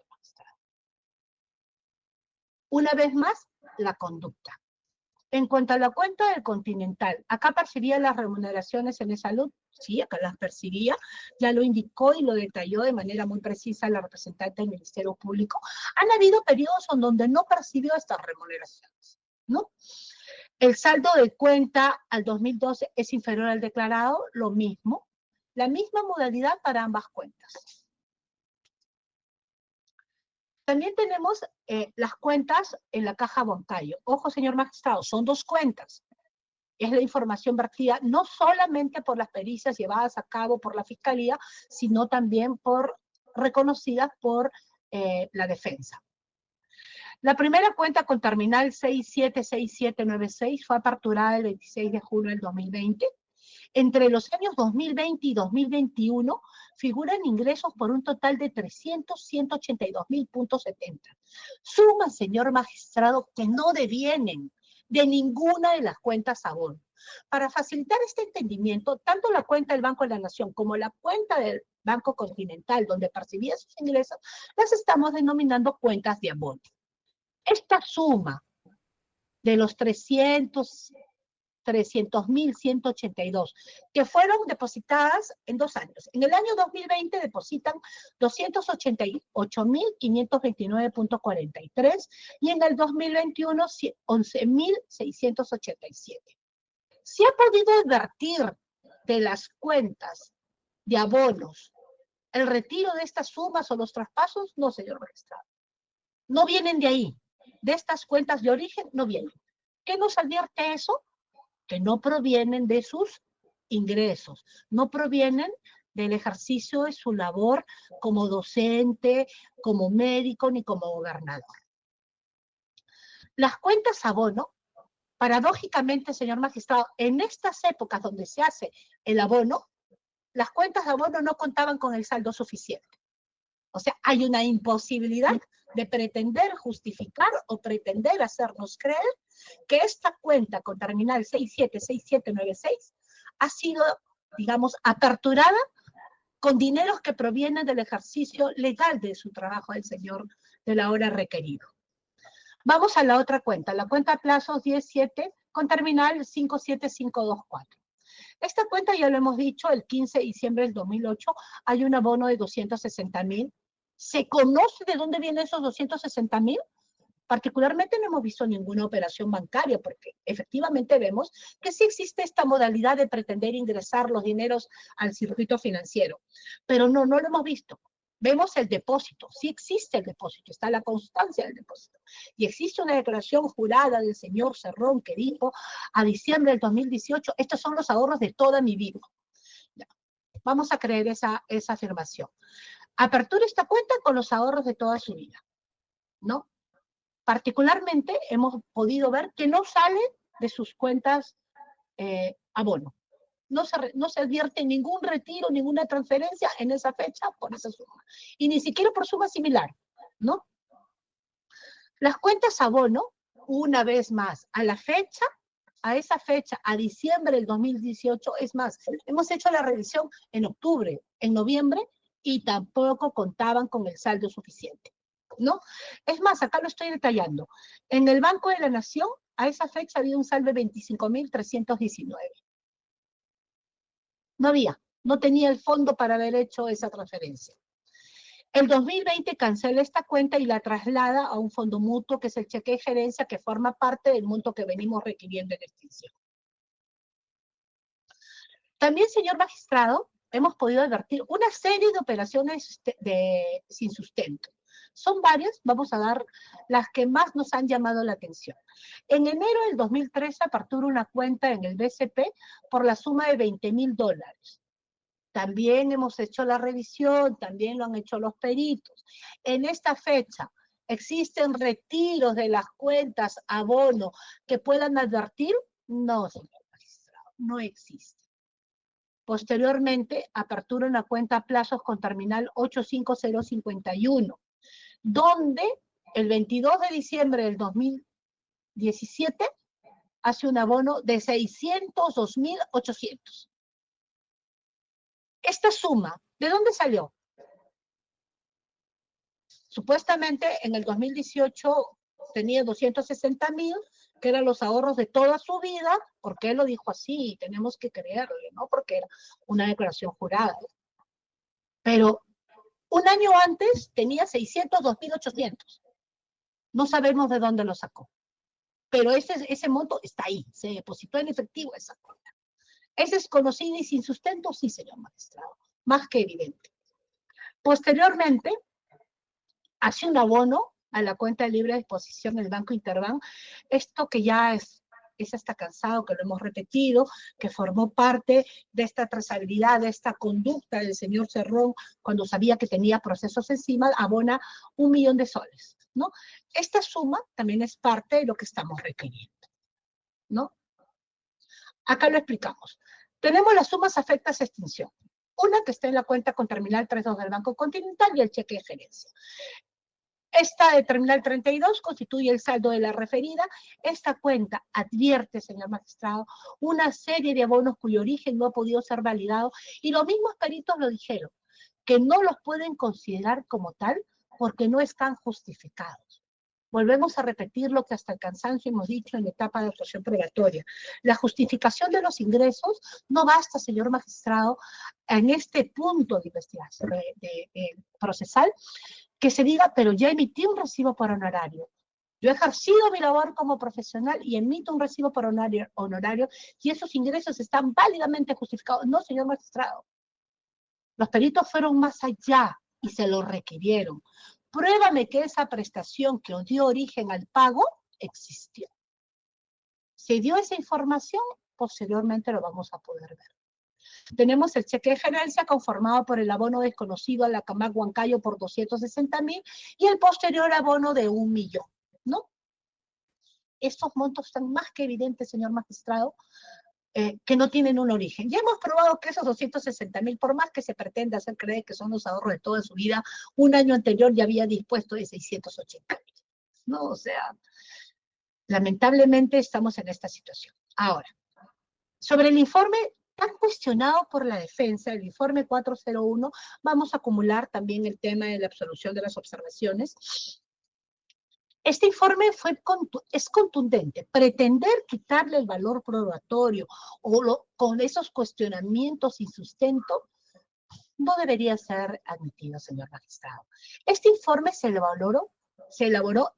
Una vez más, la conducta. En cuanto a la cuenta del Continental, acá percibía las remuneraciones en salud, sí, acá las percibía, ya lo indicó y lo detalló de manera muy precisa la representante del Ministerio Público. Han habido periodos en donde no percibió estas remuneraciones, ¿no? El saldo de cuenta al 2012 es inferior al declarado, lo mismo, la misma modalidad para ambas cuentas. También tenemos las cuentas en la caja bancaria. Ojo, señor magistrado, son dos cuentas. Es la información vertida no solamente por las pericias llevadas a cabo por la Fiscalía, sino también reconocidas por la defensa. La primera cuenta con terminal 676796 fue aperturada el 26 de julio del 2020. Entre los años 2020 y 2021 figuran ingresos por un total de 300.182.70. Suma, señor magistrado, que no devienen de ninguna de las cuentas abono. Para facilitar este entendimiento, tanto la cuenta del Banco de la Nación como la cuenta del Banco Continental, donde percibía sus ingresos, las estamos denominando cuentas de abono. Esta suma de los 300.182, que fueron depositadas en 2 años. En el año 2020 depositan 288.529.43 y en el 2021 11.687. ¿Se ha podido advertir de las cuentas de abonos el retiro de estas sumas o los traspasos? No, señor magistrado. No vienen de ahí. De estas cuentas de origen no vienen. ¿Qué nos advierte eso? Que no provienen de sus ingresos, no provienen del ejercicio de su labor como docente, como médico, ni como gobernador. Las cuentas abono, paradójicamente, señor magistrado, en estas épocas donde se hace el abono, las cuentas de abono no contaban con el saldo suficiente. O sea, hay una imposibilidad de pretender justificar o pretender hacernos creer que esta cuenta con terminal 676796 ha sido, digamos, aperturada con dineros que provienen del ejercicio legal de su trabajo del señor de la hora requerido. Vamos a la otra cuenta, la cuenta a plazos 17 con terminal 57524. Esta cuenta ya lo hemos dicho, el 15 de diciembre del 2008 hay un abono de 260.000. ¿Se conoce de dónde vienen esos 260.000? Particularmente no hemos visto ninguna operación bancaria, porque efectivamente vemos que sí existe esta modalidad de pretender ingresar los dineros al circuito financiero, pero no lo hemos visto. Vemos el depósito, sí existe el depósito, está la constancia del depósito. Y existe una declaración jurada del señor Cerrón que dijo a diciembre del 2018, estos son los ahorros de toda mi vida. Ya. Vamos a creer esa afirmación. Apertura esta cuenta con los ahorros de toda su vida, ¿no? Particularmente hemos podido ver que no sale de sus cuentas abono. No se advierte ningún retiro, ninguna transferencia en esa fecha por esa suma. Y ni siquiera por suma similar, ¿no? Las cuentas abono, una vez más, a esa fecha, a diciembre del 2018, es más, hemos hecho la revisión en octubre, en noviembre, y tampoco contaban con el saldo suficiente, ¿no? Es más, acá lo estoy detallando. En el Banco de la Nación, a esa fecha había un saldo de 25.319. No había, no tenía el fondo para haber hecho esa transferencia. El 2020 cancela esta cuenta y la traslada a un fondo mutuo, que es el cheque de gerencia, que forma parte del monto que venimos requiriendo en extinción. También, señor magistrado, hemos podido advertir una serie de operaciones sin sustento. Son varias, vamos a dar las que más nos han llamado la atención. En enero del 2013 apertura una cuenta en el BCP por la suma de $20.000. También hemos hecho la revisión, también lo han hecho los peritos. En esta fecha, ¿existen retiros de las cuentas abono que puedan advertir? No, señor magistrado, no existe. Posteriormente, apertura una cuenta a plazos con terminal 85051, donde el 22 de diciembre del 2017 hace un abono de 602.800. Esta suma, ¿de dónde salió? Supuestamente en el 2018 tenía 260.000, que eran los ahorros de toda su vida, porque él lo dijo así, y tenemos que creerle, ¿no? Porque era una declaración jurada. Pero un año antes tenía 602.800. No sabemos de dónde lo sacó. Pero ese monto está ahí, se depositó en efectivo esa cuenta. ¿Es desconocido y sin sustento? Sí, señor magistrado, más que evidente. Posteriormente, hace un abono a la cuenta de libre disposición del Banco Interbank, esto que ya es hasta cansado, que lo hemos repetido, que formó parte de esta trazabilidad, de esta conducta del señor Cerrón, cuando sabía que tenía procesos encima, abona 1 millón de soles, ¿no? Esta suma también es parte de lo que estamos requiriendo, ¿no? Acá lo explicamos. Tenemos las sumas afectas a extinción. Una que está en la cuenta con terminal 32 del Banco Continental y el cheque de gerencia. Esta de terminal 32 constituye el saldo de la referida. Esta cuenta advierte, señor magistrado, una serie de abonos cuyo origen no ha podido ser validado, y los mismos peritos lo dijeron, que no los pueden considerar como tal porque no están justificados. Volvemos a repetir lo que hasta el cansancio hemos dicho en la etapa de actuación probatoria. La justificación de los ingresos no basta, señor magistrado, en este punto de investigación procesal, que se diga, pero ya emití un recibo por honorario. Yo he ejercido mi labor como profesional y emito un recibo por honorario y esos ingresos están válidamente justificados. No, señor magistrado. Los peritos fueron más allá y se lo requirieron. Pruébame que esa prestación que dio origen al pago existió. Se dio esa información, posteriormente lo vamos a poder ver. Tenemos el cheque de gerencia conformado por el abono desconocido a la Camac Huancayo por 260.000 y el posterior abono de 1 millón, ¿no? Estos montos están más que evidentes, señor magistrado, que no tienen un origen. Ya hemos probado que esos 260.000, por más que se pretenda hacer creer que son los ahorros de toda su vida, un año anterior ya había dispuesto de 680.000, ¿no? O sea, lamentablemente estamos en esta situación. Ahora, sobre el informe tan cuestionado por la defensa, el informe 401, vamos a acumular también el tema de la absolución de las observaciones. Este informe es contundente. Pretender quitarle el valor probatorio con esos cuestionamientos sin sustento no debería ser admitido, señor magistrado. Este informe se elaboró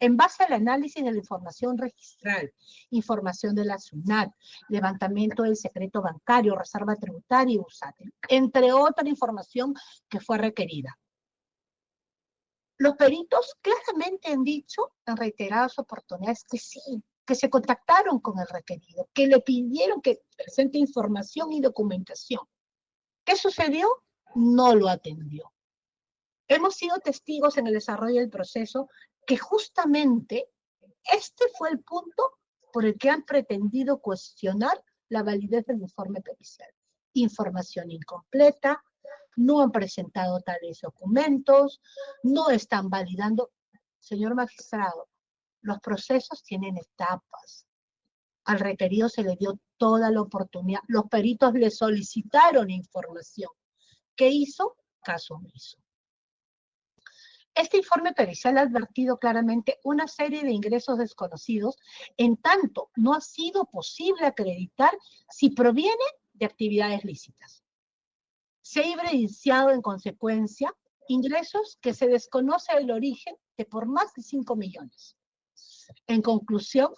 en base al análisis de la información registral, información de la SUNAT, levantamiento del secreto bancario, reserva tributaria y bursátil, entre otra información que fue requerida. Los peritos claramente han dicho en reiteradas oportunidades que sí, que se contactaron con el requerido, que le pidieron que presente información y documentación. ¿Qué sucedió? No lo atendió. Hemos sido testigos en el desarrollo del proceso que justamente este fue el punto por el que han pretendido cuestionar la validez del informe pericial. Información incompleta, no han presentado tales documentos, no están validando. Señor magistrado, los procesos tienen etapas. Al requerido se le dio toda la oportunidad. Los peritos le solicitaron información. ¿Qué hizo? Caso omiso. Este informe pericial ha advertido claramente una serie de ingresos desconocidos, en tanto no ha sido posible acreditar si provienen de actividades lícitas. Se ha evidenciado en consecuencia ingresos que se desconoce el origen de por más de 5 millones. En conclusión,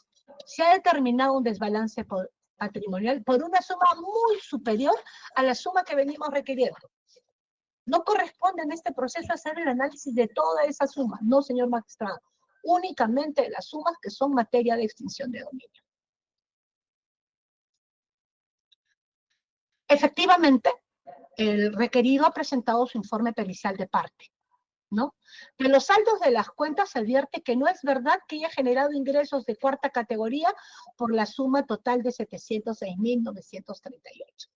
se ha determinado un desbalance patrimonial por una suma muy superior a la suma que venimos requiriendo. No corresponde en este proceso hacer el análisis de toda esa suma, no, señor magistrado, únicamente de las sumas que son materia de extinción de dominio. Efectivamente, el requerido ha presentado su informe pericial de parte, ¿no? De los saldos de las cuentas se advierte que no es verdad que haya generado ingresos de cuarta categoría por la suma total de 706.938.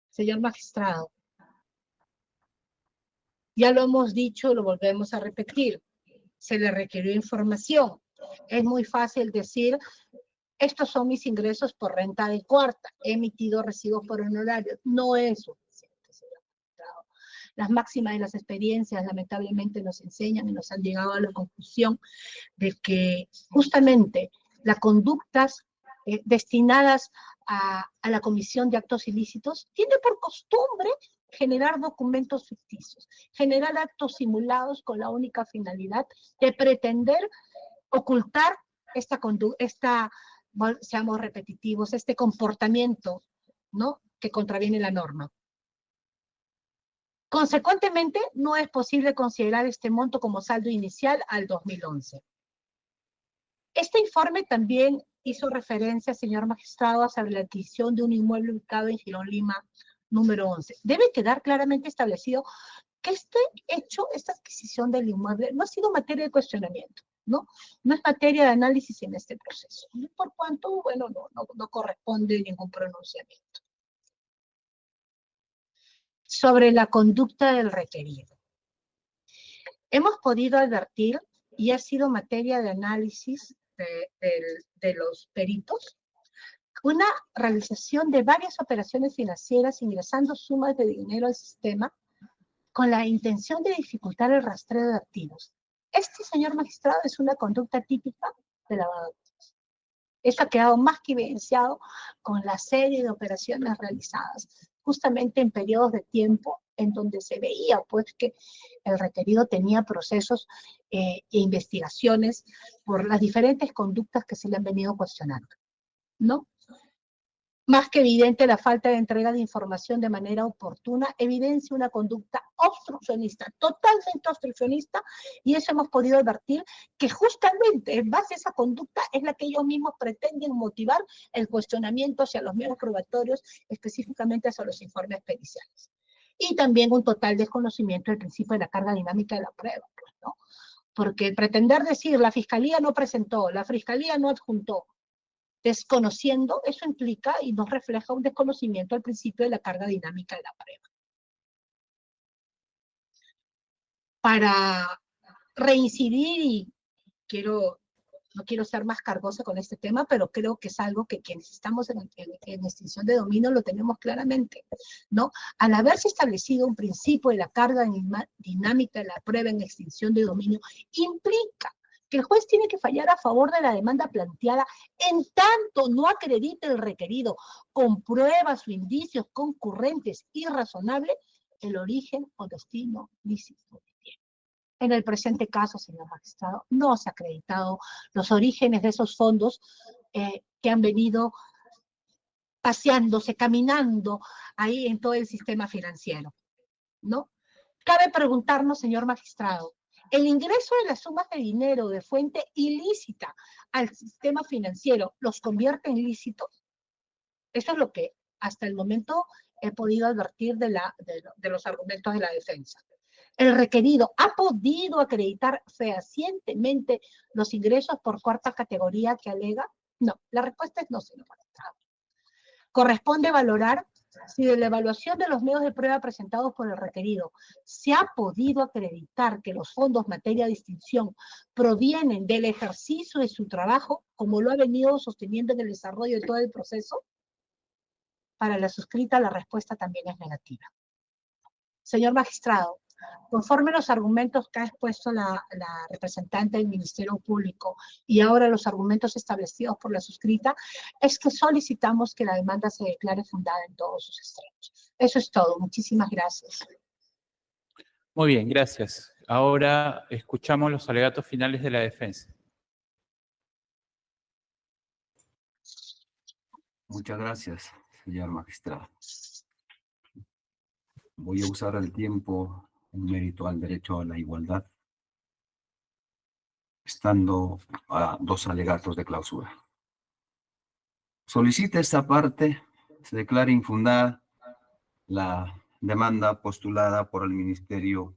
Señor magistrado, ya lo hemos dicho, lo volvemos a repetir, se le requirió información. Es muy fácil decir, estos son mis ingresos por renta de cuarta, he emitido recibos por honorarios. No es suficiente, señor magistrado. Las máximas de las experiencias lamentablemente nos enseñan y nos han llegado a la conclusión de que justamente las conductas destinadas a la comisión de actos ilícitos tiene por costumbre generar documentos ficticios, generar actos simulados con la única finalidad de pretender ocultar esta conducta, seamos repetitivos, este comportamiento, ¿no?, que contraviene la norma. Consecuentemente, no es posible considerar este monto como saldo inicial al 2011. Este informe también hizo referencia, señor magistrado, sobre la adquisición de un inmueble ubicado en Girón Lima, número 11. Debe quedar claramente establecido que este hecho, esta adquisición del inmueble, no ha sido materia de cuestionamiento, ¿no? No es materia de análisis en este proceso, por cuanto, bueno, no corresponde ningún pronunciamiento. Sobre la conducta del requerido. Hemos podido advertir, y ha sido materia de análisis de los peritos, una realización de varias operaciones financieras ingresando sumas de dinero al sistema con la intención de dificultar el rastreo de activos. Este, señor magistrado, es una conducta típica de lavado de activos. Eso ha quedado más que evidenciado con la serie de operaciones realizadas, justamente en periodos de tiempo en donde se veía pues que el requerido tenía procesos e investigaciones por las diferentes conductas que se le han venido cuestionando, ¿no? Más que evidente, la falta de entrega de información de manera oportuna evidencia una conducta obstruccionista, totalmente obstruccionista, y eso hemos podido advertir que justamente en base a esa conducta es la que ellos mismos pretenden motivar el cuestionamiento hacia los medios probatorios, específicamente hacia los informes periciales. Y también un total desconocimiento del principio de la carga dinámica de la prueba, pues, ¿no? Porque pretender decir la fiscalía no presentó, la fiscalía no adjuntó, desconociendo, eso implica y nos refleja un desconocimiento al principio de la carga dinámica de la prueba. Para reincidir, y no quiero ser más cargosa con este tema, pero creo que es algo que quienes estamos en extinción de dominio lo tenemos claramente, ¿no? Al haberse establecido un principio de la carga dinámica de la prueba en extinción de dominio, implica que el juez tiene que fallar a favor de la demanda planteada en tanto no acredite el requerido con pruebas o indicios concurrentes y razonables el origen o destino lícito. En el presente caso, señor magistrado, no se ha acreditado los orígenes de esos fondos que han venido paseándose, caminando ahí en todo el sistema financiero, ¿no? Cabe preguntarnos, señor magistrado, ¿el ingreso de las sumas de dinero de fuente ilícita al sistema financiero los convierte en lícitos? Eso es lo que hasta el momento he podido advertir de los argumentos de la defensa. ¿El requerido ha podido acreditar fehacientemente los ingresos por cuarta categoría que alega? No, la respuesta es no, señor magistrado. Corresponde valorar si de la evaluación de los medios de prueba presentados por el requerido se ha podido acreditar que los fondos materia de distinción provienen del ejercicio de su trabajo, como lo ha venido sosteniendo en el desarrollo de todo el proceso. Para la suscrita, la respuesta también es negativa. Señor magistrado, conforme los argumentos que ha expuesto la representante del Ministerio Público y ahora los argumentos establecidos por la suscrita, es que solicitamos que la demanda se declare fundada en todos sus extremos. Eso es todo. Muchísimas gracias. Muy bien, gracias. Ahora escuchamos los alegatos finales de la defensa. Muchas gracias, señor magistrado. Voy a usar el tiempo en mérito al derecho a la igualdad, estando a 2 alegatos de clausura. Solicita esta parte, se declare infundada la demanda postulada por el Ministerio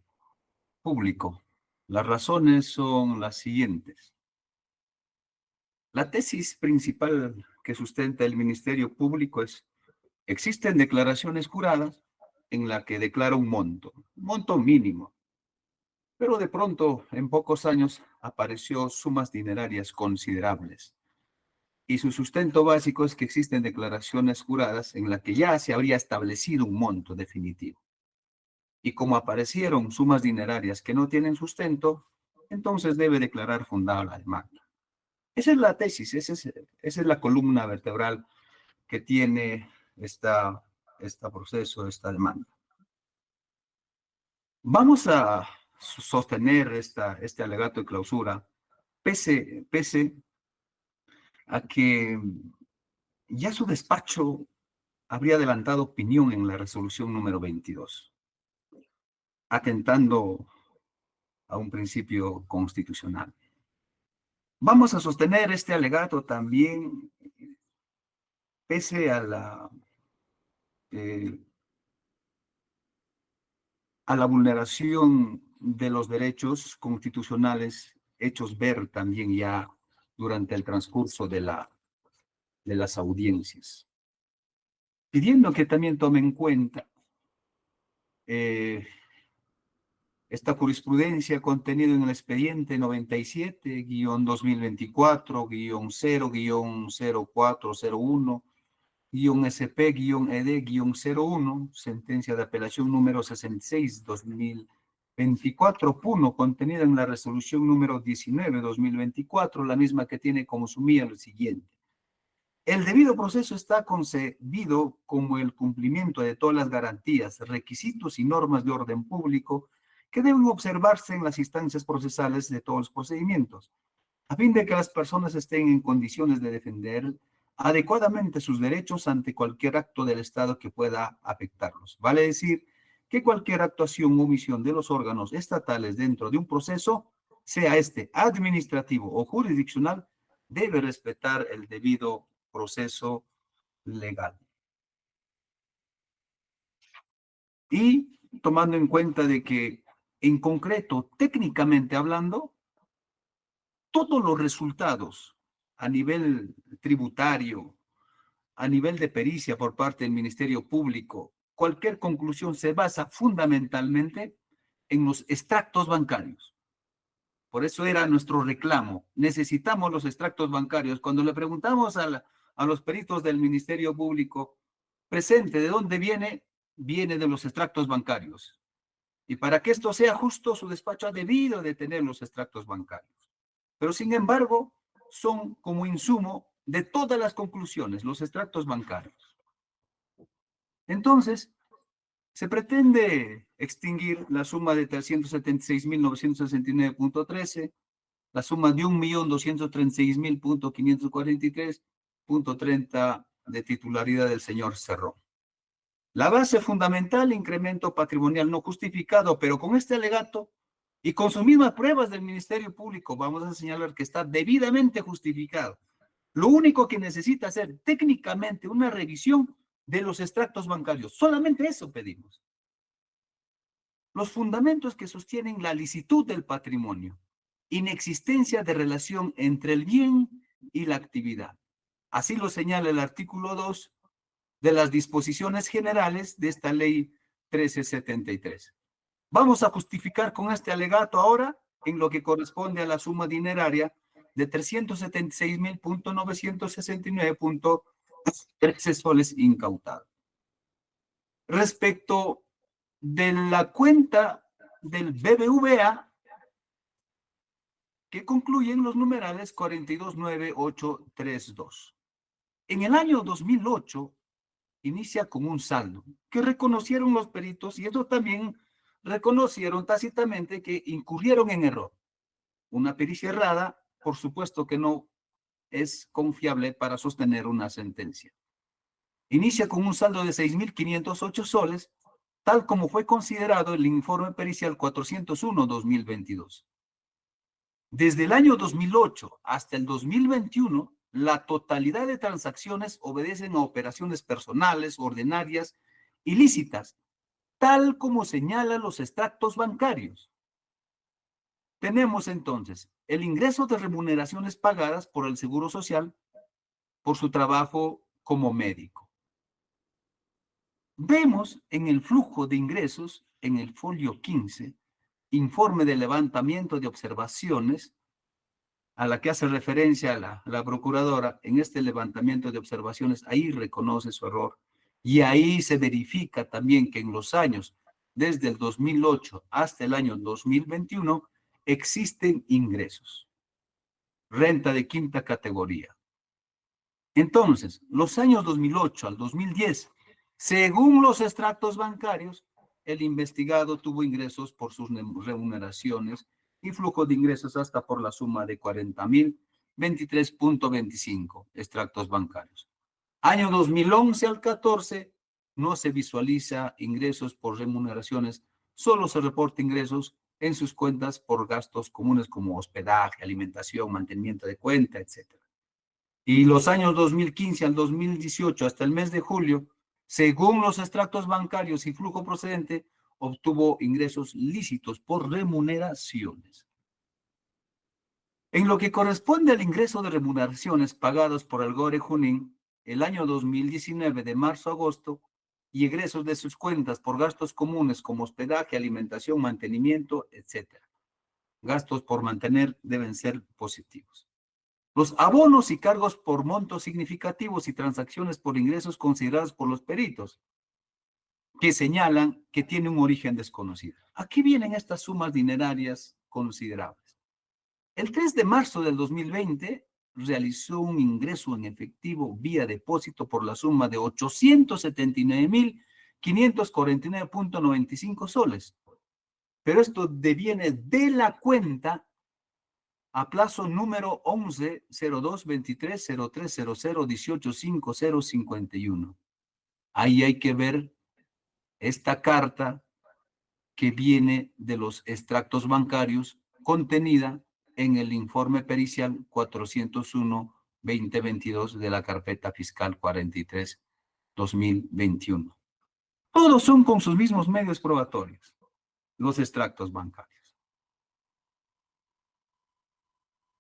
Público. Las razones son las siguientes. La tesis principal que sustenta el Ministerio Público es: existen declaraciones juradas en la que declara un monto mínimo, pero de pronto en pocos años apareció sumas dinerarias considerables. Y su sustento básico es que existen declaraciones juradas en la que ya se habría establecido un monto definitivo. y como aparecieron sumas dinerarias que no tienen sustento, entonces debe declarar fundada la demanda. Esa es la tesis, esa es la columna vertebral que tiene este proceso, esta demanda. Vamos a sostener este alegato de clausura, pese a que ya su despacho habría adelantado opinión en la resolución número 22, atentando a un principio constitucional. Vamos a sostener este alegato también pese a la vulneración de los derechos constitucionales hechos ver también ya durante el transcurso de las audiencias. Pidiendo que también tomen en cuenta esta jurisprudencia contenida en el expediente 97-2007-04001-SP-ED-01, sentencia de apelación número 66-2024, PUNO, contenida en la resolución número 19-2024, la misma que tiene como sumida el siguiente. El debido proceso está concebido como el cumplimiento de todas las garantías, requisitos y normas de orden público que deben observarse en las instancias procesales de todos los procedimientos, a fin de que las personas estén en condiciones de defender adecuadamente sus derechos ante cualquier acto del Estado que pueda afectarlos. Vale decir que cualquier actuación o omisión de los órganos estatales dentro de un proceso, sea este administrativo o jurisdiccional, debe respetar el debido proceso legal. Y tomando en cuenta de que, en concreto, técnicamente hablando, todos los resultados a nivel tributario, a nivel de pericia por parte del Ministerio Público, cualquier conclusión se basa fundamentalmente en los extractos bancarios. Por eso era nuestro reclamo. Necesitamos los extractos bancarios. Cuando le preguntamos a los peritos del Ministerio Público, presente, ¿de dónde viene? Viene de los extractos bancarios. Y para que esto sea justo, su despacho ha debido de tener los extractos bancarios. Pero sin embargo, son como insumo de todas las conclusiones, los extractos bancarios. Entonces, se pretende extinguir la suma de 376.969.13, la suma de 1.236.543.30 de titularidad del señor Cerrón. La base fundamental, incremento patrimonial no justificado, pero con este alegato y con sus mismas pruebas del Ministerio Público, vamos a señalar que está debidamente justificado. Lo único que necesita hacer técnicamente una revisión de los extractos bancarios. Solamente eso pedimos. Los fundamentos que sostienen la licitud del patrimonio, inexistencia de relación entre el bien y la actividad. Así lo señala el artículo 2 de las disposiciones generales de esta ley 1373. Vamos a justificar con este alegato ahora en lo que corresponde a la suma dineraria de 376.969.13 soles incautados. Respecto de la cuenta del BBVA, que concluyen los numerales 429832. En el año 2008 inicia con un saldo que reconocieron los peritos y eso también reconocieron tácitamente que incurrieron en error. Una pericia errada, por supuesto que no es confiable para sostener una sentencia. Inicia con un saldo de 6.508 soles, tal como fue considerado el informe pericial 401-2022. Desde el año 2008 hasta el 2021, la totalidad de transacciones obedecen a operaciones personales, ordinarias, ilícitas, tal como señalan los extractos bancarios. Tenemos entonces el ingreso de remuneraciones pagadas por el Seguro Social por su trabajo como médico. Vemos en el flujo de ingresos, en el folio 15, informe de levantamiento de observaciones, a la que hace referencia la procuradora, en este levantamiento de observaciones, ahí reconoce su error. Y ahí se verifica también que en los años desde el 2008 hasta el año 2021, existen ingresos. Renta de quinta categoría. Entonces, los años 2008 al 2010, según los extractos bancarios, el investigado tuvo ingresos por sus remuneraciones y flujo de ingresos hasta por la suma de 40.023.25 extractos bancarios. Año 2011 al 14 no se visualiza ingresos por remuneraciones, solo se reporta ingresos en sus cuentas por gastos comunes como hospedaje, alimentación, mantenimiento de cuenta, etc. Y los años 2015 al 2018 hasta el mes de julio, según los extractos bancarios y flujo procedente, obtuvo ingresos lícitos por remuneraciones. En lo que corresponde al ingreso de remuneraciones pagadas por Algore Junín, el año 2019 de marzo a agosto, y egresos de sus cuentas por gastos comunes como hospedaje, alimentación, mantenimiento, etc. Gastos por mantener deben ser positivos. Los abonos y cargos por montos significativos y transacciones por ingresos considerados por los peritos, que señalan que tiene un origen desconocido. Aquí vienen estas sumas dinerarias considerables. El 3 de marzo del 2020 realizó un ingreso en efectivo vía depósito por la suma de 879.549.95 soles. Pero esto deviene de la cuenta a plazo número 11-02-23-03-00-18-5051. Ahí hay que ver esta carta que viene de los extractos bancarios contenida en el informe pericial 401-2022 de la carpeta fiscal 43-2021. Todos son con sus mismos medios probatorios, los extractos bancarios.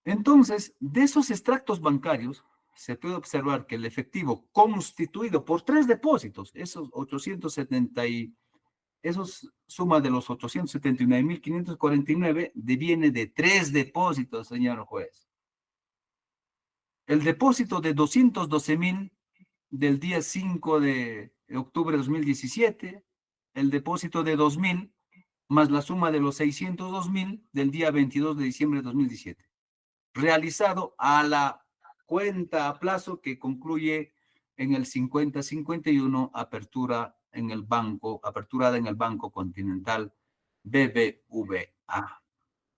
Entonces, de esos extractos bancarios, se puede observar que el efectivo constituido por 3 depósitos, esos suma de los 879.549, deviene de 3 depósitos, señor juez. El depósito de 212.000 del día 5 de octubre de 2017, el depósito de 2.000, más la suma de los 602.000 del día 22 de diciembre de 2017. Realizado a la cuenta a plazo que concluye en el 5051, aperturada en el Banco Continental BBVA.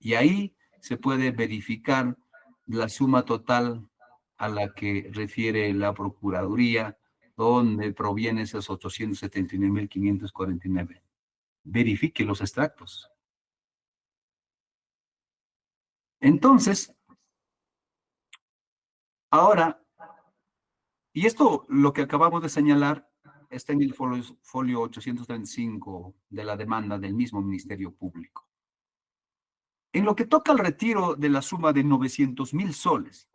Y ahí se puede verificar la suma total a la que refiere la Procuraduría, donde proviene esos 879.549. Verifique los extractos. Entonces, ahora, y esto lo que acabamos de señalar está en el folio 835 de la demanda del mismo Ministerio Público. En lo que toca al retiro de la suma de 900.000 soles,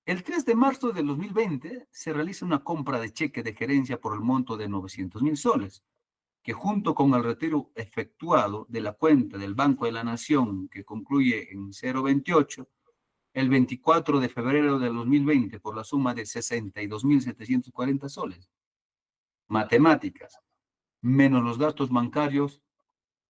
el 3 de marzo del 2020 se realiza una compra de cheque de gerencia por el monto de 900.000 soles, que junto con el retiro efectuado de la cuenta del Banco de la Nación, que concluye en 028, el 24 de febrero del 2020 por la suma de 62.740 soles. Matemáticas, menos los gastos bancarios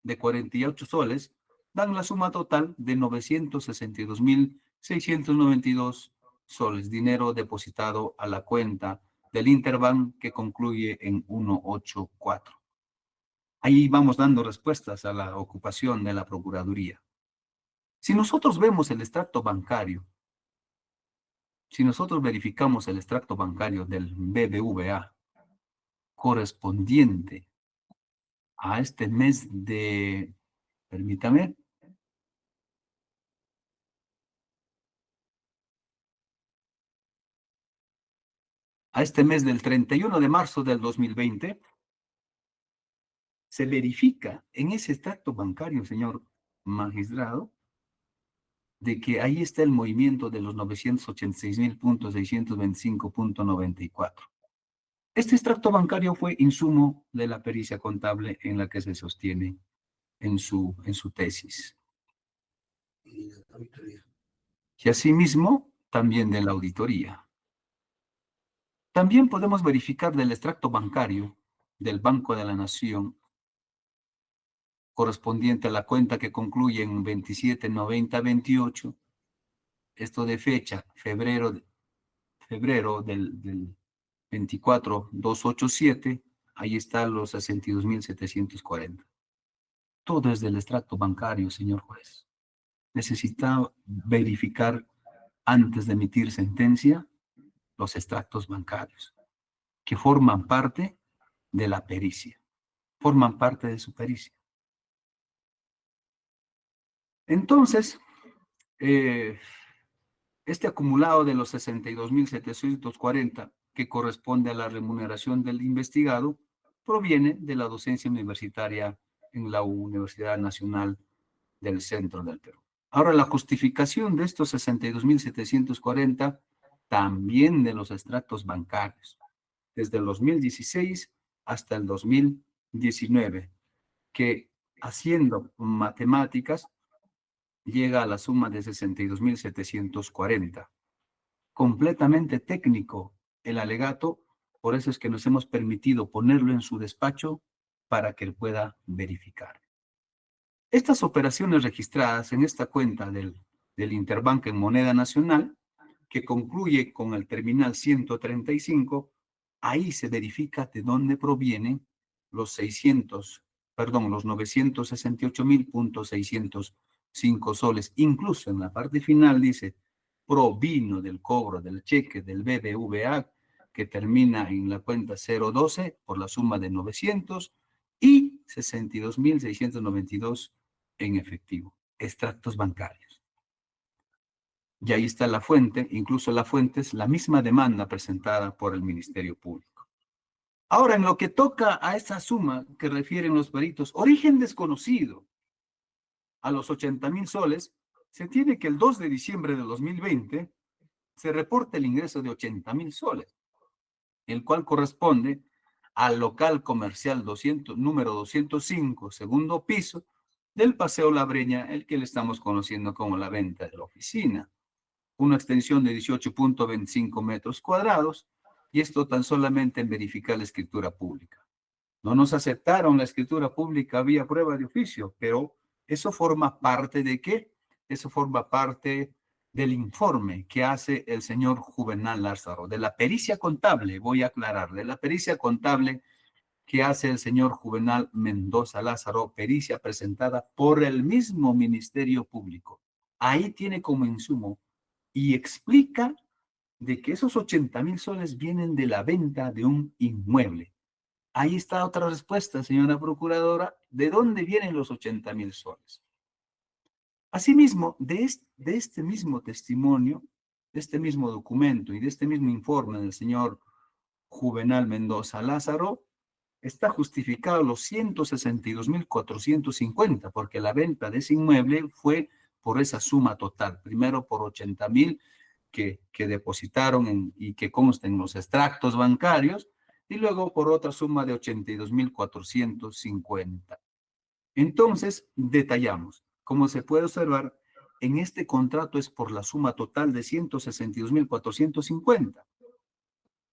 de 48 soles, dan la suma total de 962.692 soles, dinero depositado a la cuenta del Interbank que concluye en 184. Ahí vamos dando respuestas a la ocupación de la Procuraduría. Si nosotros vemos el extracto bancario, si nosotros verificamos el extracto bancario del BBVA correspondiente a este mes de, permítame, a este mes del 31 de marzo del 2020, se verifica en ese extracto bancario, señor magistrado, de que ahí está el movimiento de los 986.625.94. Este extracto bancario fue insumo de la pericia contable en la que se sostiene en su tesis. Y asimismo, también de la auditoría. También podemos verificar del extracto bancario del Banco de la Nación correspondiente a la cuenta que concluye en 279028, esto de fecha, febrero del 24287, ahí están los 62.740. Todo es del extracto bancario, señor juez. Necesita verificar antes de emitir sentencia los extractos bancarios, que forman parte de la pericia, forman parte de su pericia. Entonces, este acumulado de los 62.740, que corresponde a la remuneración del investigado, proviene de la docencia universitaria en la Universidad Nacional del Centro del Perú. Ahora, la justificación de estos 62.740, también de los extractos bancarios, desde el 2016 hasta el 2019, que haciendo matemáticas llega a la suma de 62.740. Completamente técnico el alegato, por eso es que nos hemos permitido ponerlo en su despacho para que él pueda verificar. Estas operaciones registradas en esta cuenta del Interbank en moneda nacional, que concluye con el terminal 135, ahí se verifica de dónde provienen los 968.605 soles. Incluso en la parte final dice, provino del cobro del cheque del BBVA, que termina en la cuenta 012 por la suma de 900 y 62.692 en efectivo, extractos bancarios. Y ahí está la fuente, incluso la fuente es la misma demanda presentada por el Ministerio Público. Ahora, en lo que toca a esa suma que refieren los peritos, origen desconocido, a los 80.000 soles, se tiene que el 2 de diciembre de 2020 se reporta el ingreso de 80.000 soles, el cual corresponde al local comercial número 205, segundo piso, del Paseo La Breña, el que le estamos conociendo como la venta de la oficina. Una extensión de 18.25 metros cuadrados, y esto tan solamente en verificar la escritura pública. No nos aceptaron la escritura pública vía prueba de oficio, pero eso forma parte ¿de qué? Eso forma parte del informe que hace el señor Juvenal Lázaro, de la pericia contable, voy a aclarar, de la pericia contable que hace el señor Juvenal Mendoza Lázaro, pericia presentada por el mismo Ministerio Público. Ahí tiene como insumo y explica de que esos 80.000 soles vienen de la venta de un inmueble. Ahí está otra respuesta, señora procuradora, ¿de dónde vienen los 80.000 soles? Asimismo, de este mismo testimonio, de este mismo documento y de este mismo informe del señor Juvenal Mendoza Lázaro, está justificado los 162.450, porque la venta de ese inmueble fue por esa suma total. Primero por 80.000 que depositaron y que consten los extractos bancarios, y luego por otra suma de 82.450. Entonces, detallamos. Como se puede observar, en este contrato es por la suma total de 162.450.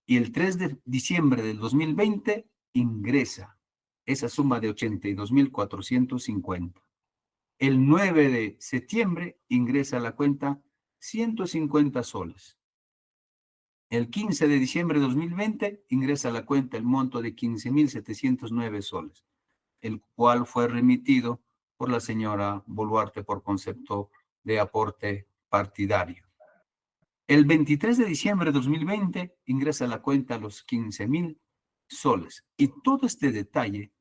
Y el 3 de diciembre del 2020 ingresa esa suma de 82.450. El 9 de septiembre ingresa a la cuenta 150 soles. El 15 de diciembre de 2020 ingresa a la cuenta el monto de 15.709 soles, el cual fue remitido por la señora Boluarte por concepto de aporte partidario. El 23 de diciembre de 2020 ingresa a la cuenta los 15.000 soles. Y todo este detalle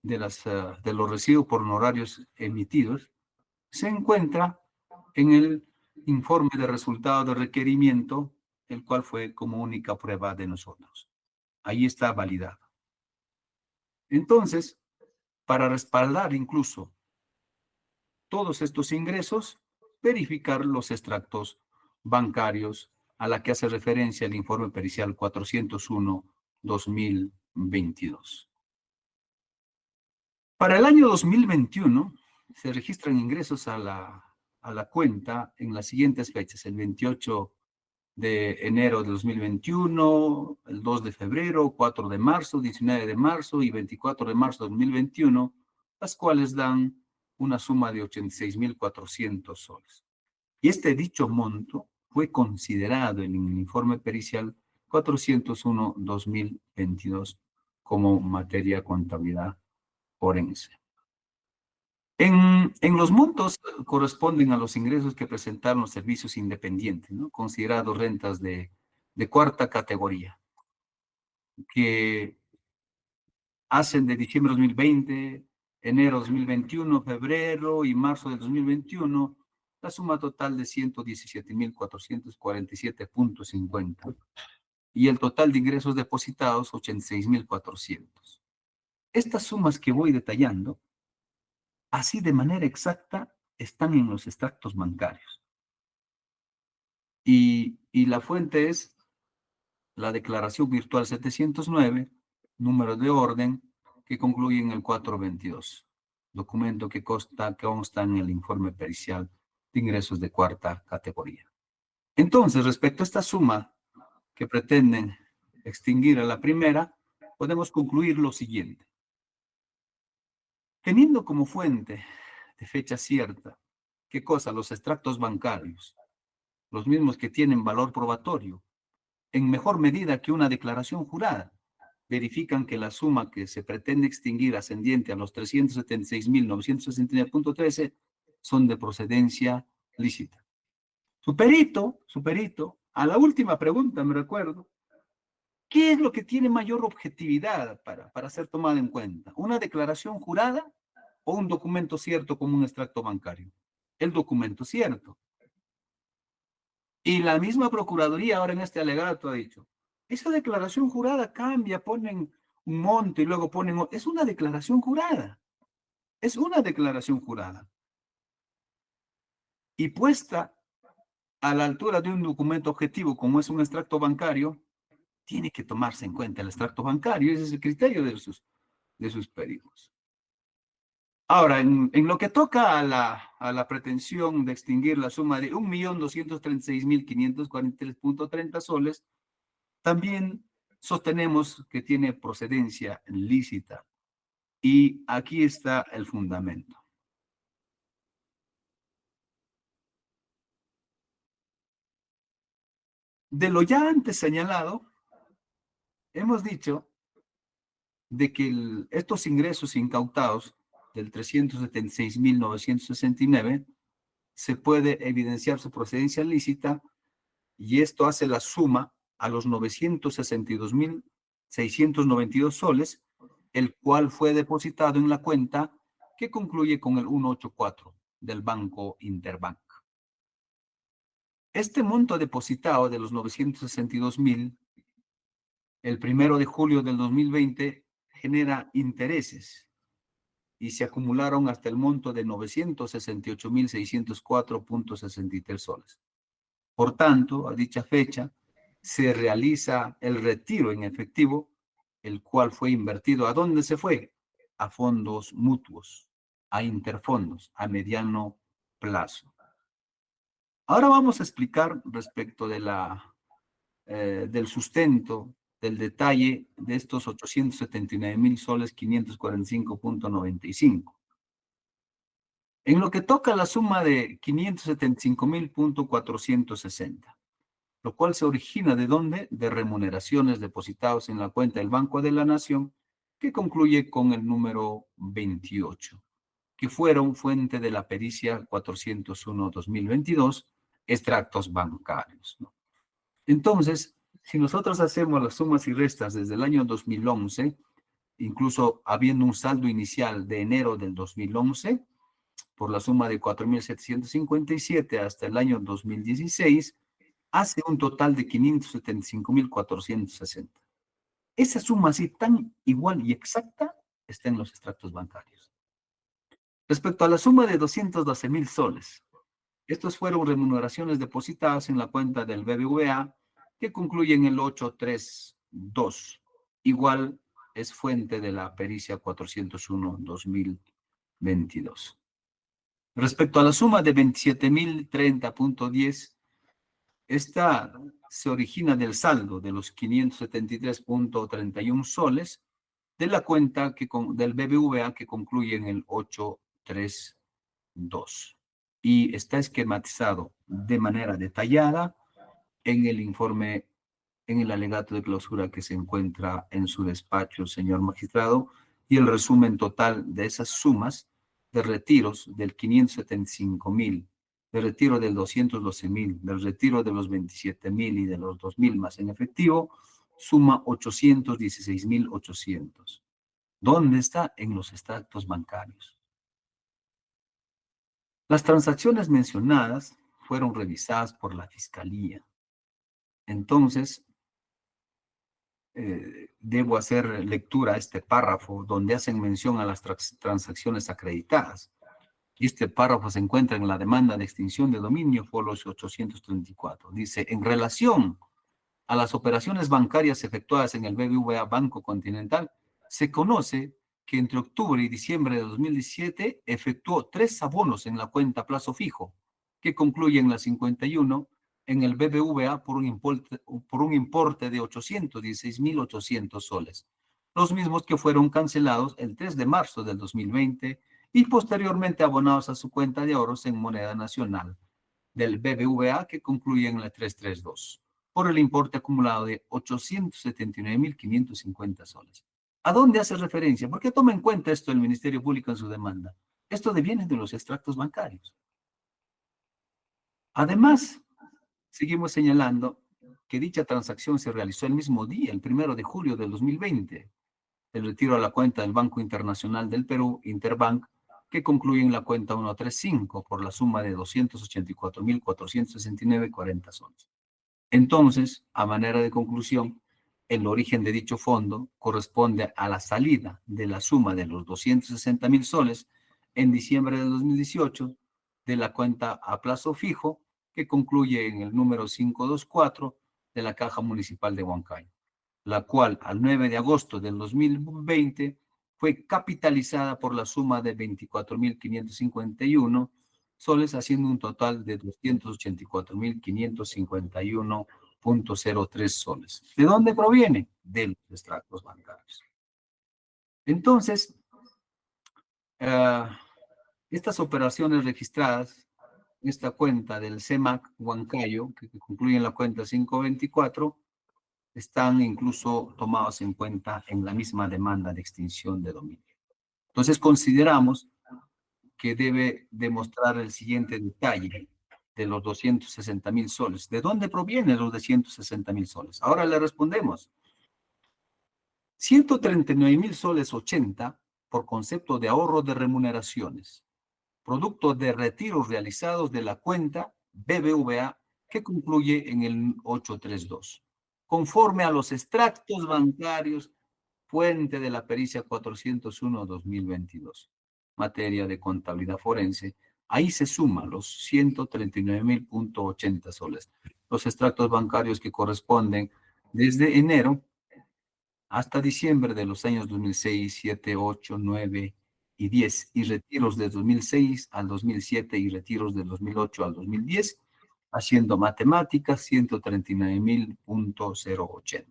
de los recibos por honorarios emitidos se encuentra en el informe de resultado de requerimiento, el cual fue como única prueba de nosotros. Ahí está validado. Entonces, para respaldar incluso todos estos ingresos, verificar los extractos bancarios a la que hace referencia el informe pericial 401-2022. Para el año 2021 se registran ingresos a la cuenta en las siguientes fechas: el 28 de enero de 2021, el 2 de febrero, 4 de marzo, 19 de marzo y 24 de marzo de 2021, las cuales dan una suma de 86.400 soles. Y este dicho monto fue considerado en el informe pericial 401-2022 como materia contabilidad forense. En los montos corresponden a los ingresos que presentaron los servicios independientes, ¿no? Considerados rentas de cuarta categoría, que hacen de diciembre de 2020, enero de 2021, febrero y marzo de 2021, la suma total de 117.447.50 y el total de ingresos depositados 86.400. Estas sumas que voy detallando, así de manera exacta, están en los extractos bancarios. Y la fuente es la declaración virtual 709, número de orden, que concluye en el 422, documento que consta en el informe pericial de ingresos de cuarta categoría. Entonces, respecto a esta suma que pretenden extinguir a la primera, podemos concluir lo siguiente. Teniendo como fuente de fecha cierta, ¿qué cosa? Los extractos bancarios, los mismos que tienen valor probatorio, en mejor medida que una declaración jurada, verifican que la suma que se pretende extinguir ascendiente a los 376.969.13 son de procedencia lícita. Su perito, a la última pregunta me recuerdo, ¿qué es lo que tiene mayor objetividad para ser tomado en cuenta? ¿Una declaración jurada o un documento cierto como un extracto bancario? El documento cierto. Y la misma Procuraduría ahora en este alegato ha dicho, esa declaración jurada cambia, ponen un monto y luego ponen... Es una declaración jurada. Es una declaración jurada. Y puesta a la altura de un documento objetivo como es un extracto bancario, tiene que tomarse en cuenta el extracto bancario. Ese es el criterio de sus peritos. Ahora, en lo que toca a la pretensión de extinguir la suma de 1.236.543.30 soles, también sostenemos que tiene procedencia lícita. Y aquí está el fundamento. De lo ya antes señalado, hemos dicho de que estos ingresos incautados del 376.969 se puede evidenciar su procedencia lícita y esto hace la suma a los 962.692 soles, el cual fue depositado en la cuenta que concluye con el 184 del Banco Interbank. Este monto depositado de los 962.000, el 1 de julio del 2020, genera intereses y se acumularon hasta el monto de 968.604.63 soles. Por tanto, a dicha fecha, se realiza el retiro en efectivo, el cual fue invertido. ¿A dónde se fue? A fondos mutuos, a interfondos, a mediano plazo. Ahora vamos a explicar respecto de del sustento, del detalle de estos 879.000 soles 545.95. En lo que toca la suma de 575.460, lo cual se origina ¿de dónde? De remuneraciones depositadas en la cuenta del Banco de la Nación, que concluye con el número 28, que fueron fuente de la pericia 401-2022, extractos bancarios, ¿no? Entonces, si nosotros hacemos las sumas y restas desde el año 2011, incluso habiendo un saldo inicial de enero del 2011, por la suma de 4.757 hasta el año 2016, hace un total de 575.460. Esa suma así tan igual y exacta está en los extractos bancarios. Respecto a la suma de 212.000 soles, estos fueron remuneraciones depositadas en la cuenta del BBVA que concluyen el 832. Igual es fuente de la pericia 401-2022. Respecto a la suma de 27.030.10, esta se origina del saldo de los 573.31 soles de la cuenta del BBVA que concluye en el 832. Y está esquematizado de manera detallada en el informe, en el alegato de clausura que se encuentra en su despacho, señor magistrado, y el resumen total de esas sumas de retiros del 575,000, del retiro del 212,000, del retiro de los 27,000 y de los 2,000 más en efectivo, suma 816,800. ¿Dónde está? En los extractos bancarios. Las transacciones mencionadas fueron revisadas por la Fiscalía. Entonces, debo hacer lectura a este párrafo donde hacen mención a las transacciones acreditadas. Y este párrafo se encuentra en la demanda de extinción de dominio Folos 834. Dice, en relación a las operaciones bancarias efectuadas en el BBVA Banco Continental, se conoce que entre octubre y diciembre de 2017 efectuó 3 abonos en la cuenta plazo fijo, que concluyen la 51 en el BBVA por un importe de 816,800 soles, los mismos que fueron cancelados el 3 de marzo del 2020 y posteriormente abonados a su cuenta de ahorros en moneda nacional del BBVA que concluye en la 332, por el importe acumulado de 879,550 soles. ¿A dónde hace referencia? ¿Por qué toma en cuenta esto el Ministerio Público en su demanda? Esto deviene de los extractos bancarios. Además, seguimos señalando que dicha transacción se realizó el mismo día, el 1 de julio del 2020, el retiro a la cuenta del Banco Internacional del Perú, Interbank, que concluye en la cuenta 135 por la suma de 284,469,40 soles. Entonces, a manera de conclusión, el origen de dicho fondo corresponde a la salida de la suma de los 260,000 soles en diciembre del 2018 de la cuenta a plazo fijo que concluye en el número 524 de la Caja Municipal de Huancayo, la cual al 9 de agosto del 2020 fue capitalizada por la suma de 24,551 soles, haciendo un total de 284,551,03 soles. ¿De dónde proviene? De los extractos bancarios. Entonces, estas operaciones registradas, esta cuenta del CEMAC Huancayo, que concluye en la cuenta 524, están incluso tomados en cuenta en la misma demanda de extinción de dominio. Entonces, consideramos que debe demostrar el siguiente detalle de los 260,000 soles. ¿De dónde provienen los 260,000 soles? Ahora le respondemos. 139,000 soles 80 por concepto de ahorro de remuneraciones, producto de retiros realizados de la cuenta BBVA que concluye en el 832. Conforme a los extractos bancarios, fuente de la pericia 401-2022, materia de contabilidad forense, ahí se suman los 139,000.80 soles. Los extractos bancarios que corresponden desde enero hasta diciembre de los años 2006, 7, 8, 9 y 10, y retiros de 2006 al 2007 y retiros de 2008 al 2010, haciendo matemáticas 139,000.080.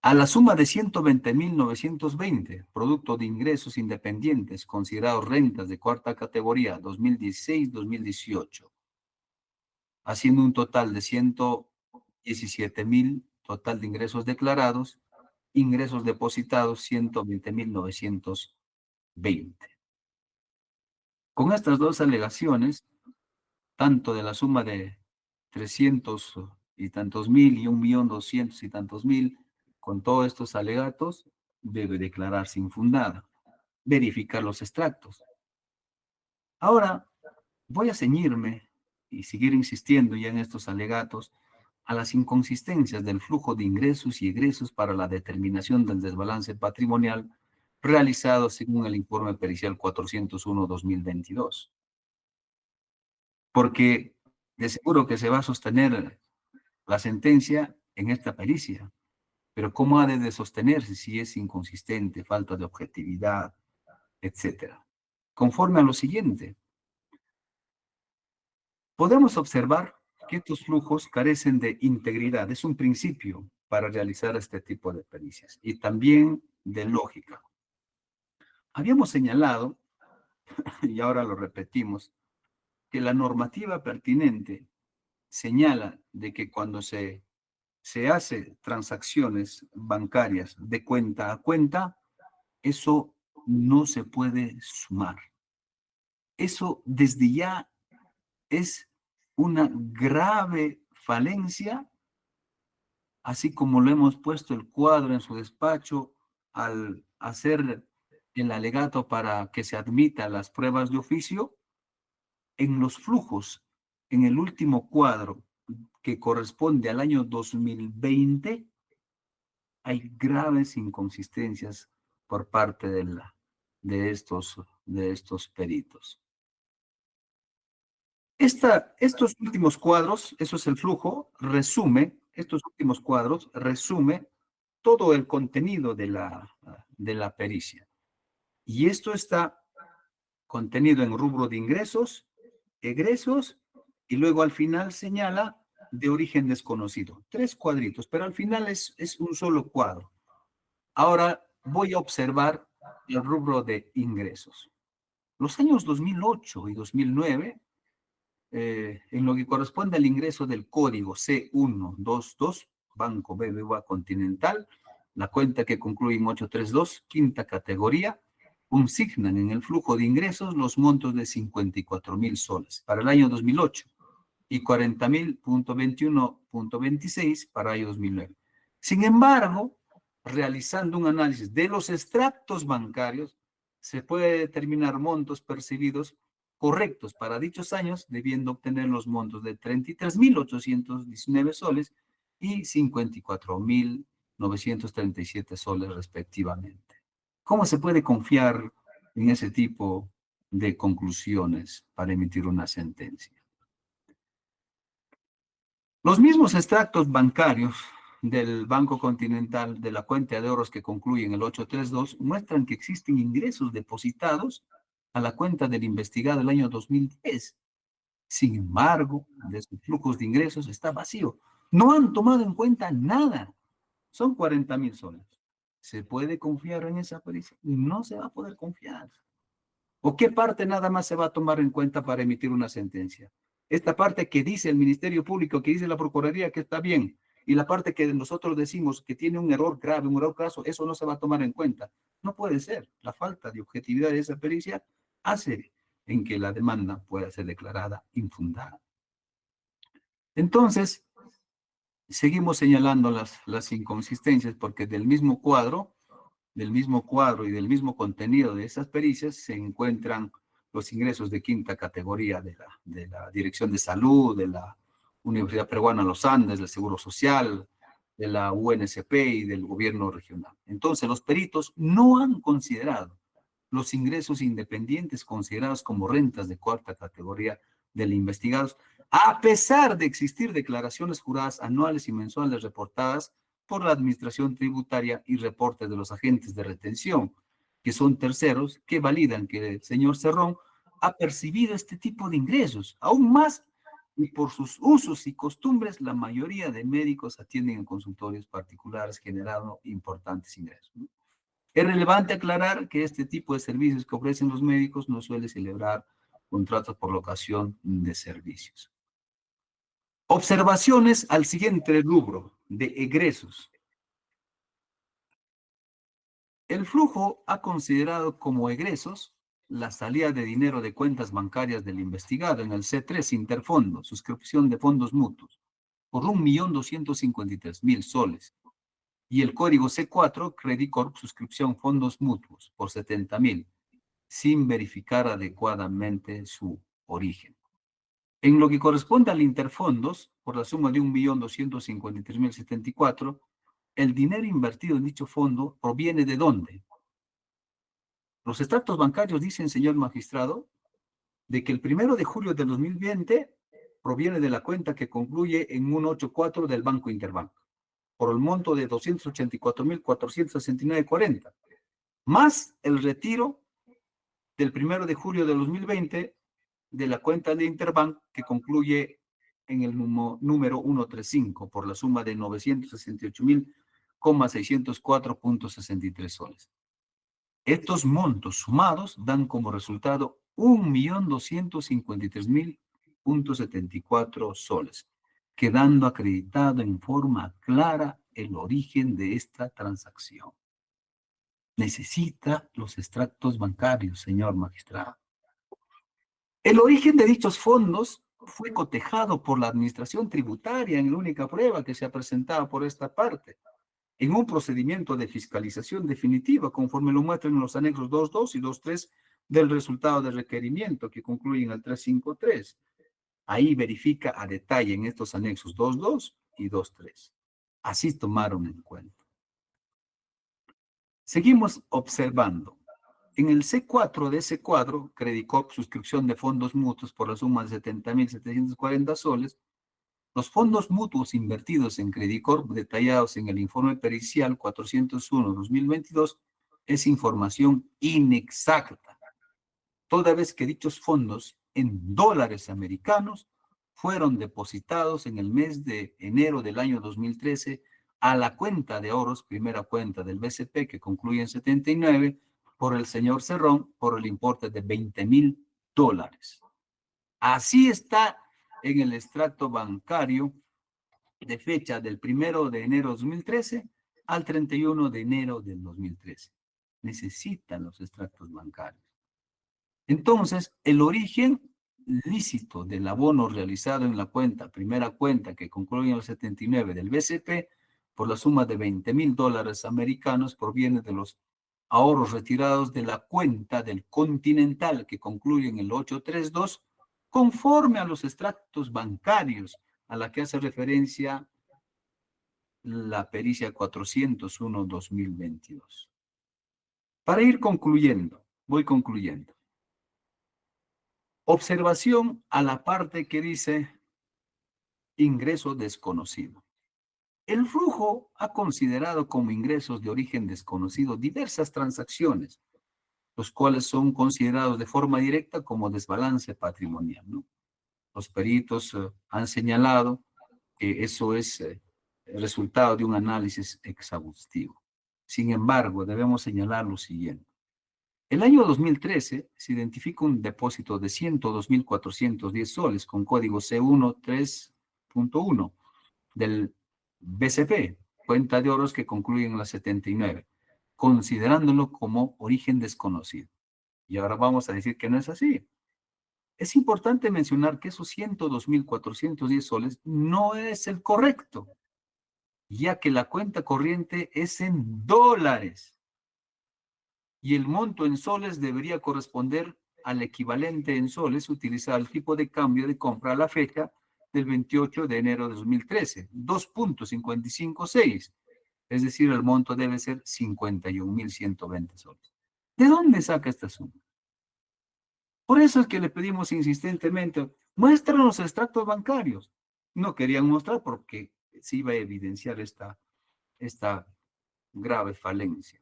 A la suma de 120,920, producto de ingresos independientes considerados rentas de cuarta categoría 2016-2018, haciendo un total de 117,000 total de ingresos declarados, ingresos depositados 120,920. Con estas dos alegaciones, tanto de la suma de 300 y tantos mil y 1,200,000 y tantos mil, con todos estos alegatos, debe declararse infundada. Verificar los extractos. Ahora, voy a ceñirme y seguir insistiendo ya en estos alegatos a las inconsistencias del flujo de ingresos y egresos para la determinación del desbalance patrimonial realizado según el informe pericial 401-2022. Porque de seguro que se va a sostener la sentencia en esta pericia, pero ¿cómo ha de sostenerse si es inconsistente, falta de objetividad, etcétera? Conforme a lo siguiente, podemos observar que estos flujos carecen de integridad. Es un principio para realizar este tipo de pericias y también de lógica. Habíamos señalado, y ahora lo repetimos, que la normativa pertinente señala de que cuando se hace transacciones bancarias de cuenta a cuenta, eso no se puede sumar. Eso desde ya es una grave falencia, así como lo hemos puesto el cuadro en su despacho al hacer el alegato para que se admita las pruebas de oficio. En los flujos, en el último cuadro que corresponde al año 2020, hay graves inconsistencias por parte de estos peritos. Estos últimos cuadros, eso es el flujo, estos últimos cuadros resume todo el contenido de la pericia. Y esto está contenido en rubro de ingresos, egresos, y luego al final señala de origen desconocido. 3 cuadritos, pero al final es un solo cuadro. Ahora voy a observar el rubro de ingresos. Los años 2008 y 2009, en lo que corresponde al ingreso del código C122, Banco BBVA Continental, la cuenta que concluye en 832, quinta categoría, consignan en el flujo de ingresos los montos de 54.000 soles para el año 2008 y 40.000.21.26 para el año 2009. Sin embargo, realizando un análisis de los extractos bancarios, se puede determinar montos percibidos correctos para dichos años, debiendo obtener los montos de 33.819 soles y 54.937 soles respectivamente. ¿Cómo se puede confiar en ese tipo de conclusiones para emitir una sentencia? Los mismos extractos bancarios del Banco Continental de la cuenta de ahorros que concluye en el 832 muestran que existen ingresos depositados a la cuenta del investigado el año 2010. Sin embargo, de sus flujos de ingresos está vacío. No han tomado en cuenta nada. Son 40.000 soles. ¿Se puede confiar en esa pericia? No se va a poder confiar. ¿O qué parte nada más se va a tomar en cuenta para emitir una sentencia? Esta parte que dice el Ministerio Público, que dice la Procuraduría que está bien, y la parte que nosotros decimos que tiene un error grave, un error craso, eso no se va a tomar en cuenta. No puede ser. La falta de objetividad de esa pericia hace en que la demanda pueda ser declarada infundada. Entonces, seguimos señalando las inconsistencias porque del mismo cuadro y del mismo contenido de esas pericias se encuentran los ingresos de quinta categoría de la Dirección de Salud, de la Universidad Peruana Los Andes, del Seguro Social, de la UNSP y del gobierno regional. Entonces, los peritos no han considerado los ingresos independientes considerados como rentas de cuarta categoría del investigado, a pesar de existir declaraciones juradas anuales y mensuales reportadas por la Administración Tributaria y reportes de los agentes de retención, que son terceros que validan que el señor Cerrón ha percibido este tipo de ingresos. Aún más, y por sus usos y costumbres, la mayoría de médicos atienden en consultorios particulares generando importantes ingresos, ¿no? Es relevante aclarar que este tipo de servicios que ofrecen los médicos no suele celebrar contratos por locación de servicios. Observaciones al siguiente rubro de egresos. El flujo ha considerado como egresos la salida de dinero de cuentas bancarias del investigado en el C3 Interfondo, suscripción de fondos mutuos, por 1.253.000 soles. Y el código C4, Credit Corp, suscripción fondos mutuos, por 70.000, sin verificar adecuadamente su origen. En lo que corresponde al Interfondos, por la suma de 1.253.074, el dinero invertido en dicho fondo proviene ¿de dónde? Los extractos bancarios dicen, señor magistrado, de que el 1 de julio del 2020 proviene de la cuenta que concluye en 184 del Banco Interbank, por el monto de 284.469.40, más el retiro del 1 de julio de 2020 de la cuenta de Interbank que concluye en el número 135 por la suma de 968.604.63 soles. Estos montos sumados dan como resultado 1.253.000.74 soles, quedando acreditado en forma clara el origen de esta transacción. Necesita los extractos bancarios, señor magistrado. El origen de dichos fondos fue cotejado por la Administración Tributaria en la única prueba que se ha presentado por esta parte, en un procedimiento de fiscalización definitiva, conforme lo muestran en los anexos 2.2 y 2.3 del resultado de requerimiento que concluyen al 353. Ahí verifica a detalle en estos anexos 2.2 y 2.3. Así tomaron en cuenta. Seguimos observando. En el C4 de ese cuadro, Credicorp, suscripción de fondos mutuos por la suma de 70.740 soles, los fondos mutuos invertidos en Credicorp, detallados en el informe pericial 401-2022, es información inexacta, toda vez que dichos fondos en dólares americanos fueron depositados en el mes de enero del año 2013 a la cuenta de ahorros, primera cuenta del BCP, que concluye en 79, por el señor Cerrón, por el importe de $20,000. Así está en el extracto bancario de fecha del 1 de enero de 2013 al 31 de enero del 2013. Necesitan los extractos bancarios. Entonces, el origen lícito del abono realizado en la cuenta, primera cuenta que concluye en el 79 del BCP, por la suma de $20,000 americanos, proviene de los ahorros retirados de la cuenta del Continental que concluye en el 832, conforme a los extractos bancarios a la que hace referencia la pericia 401-2022. Para ir concluyendo, voy concluyendo. Observación a la parte que dice ingreso desconocido. El flujo ha considerado como ingresos de origen desconocido diversas transacciones, los cuales son considerados de forma directa como desbalance patrimonial, ¿no? Los peritos han señalado que eso es el resultado de un análisis exhaustivo. Sin embargo, debemos señalar lo siguiente. El año 2013 se identifica un depósito de 102.410 soles con código C13.1 del BCP, cuenta de ahorros que concluyen en la 79, considerándolo como origen desconocido. Y ahora vamos a decir que no es así. Es importante mencionar que esos 102.410 soles no es el correcto, ya que la cuenta corriente es en dólares y el monto en soles debería corresponder al equivalente en soles utilizado el tipo de cambio de compra a la fecha del 28 de enero de 2013, 2.556, es decir, el monto debe ser 51.120 soles. ¿De dónde saca esta suma? Por eso es que le pedimos insistentemente, muéstranos los extractos bancarios. No querían mostrar porque se iba a evidenciar esta grave falencia.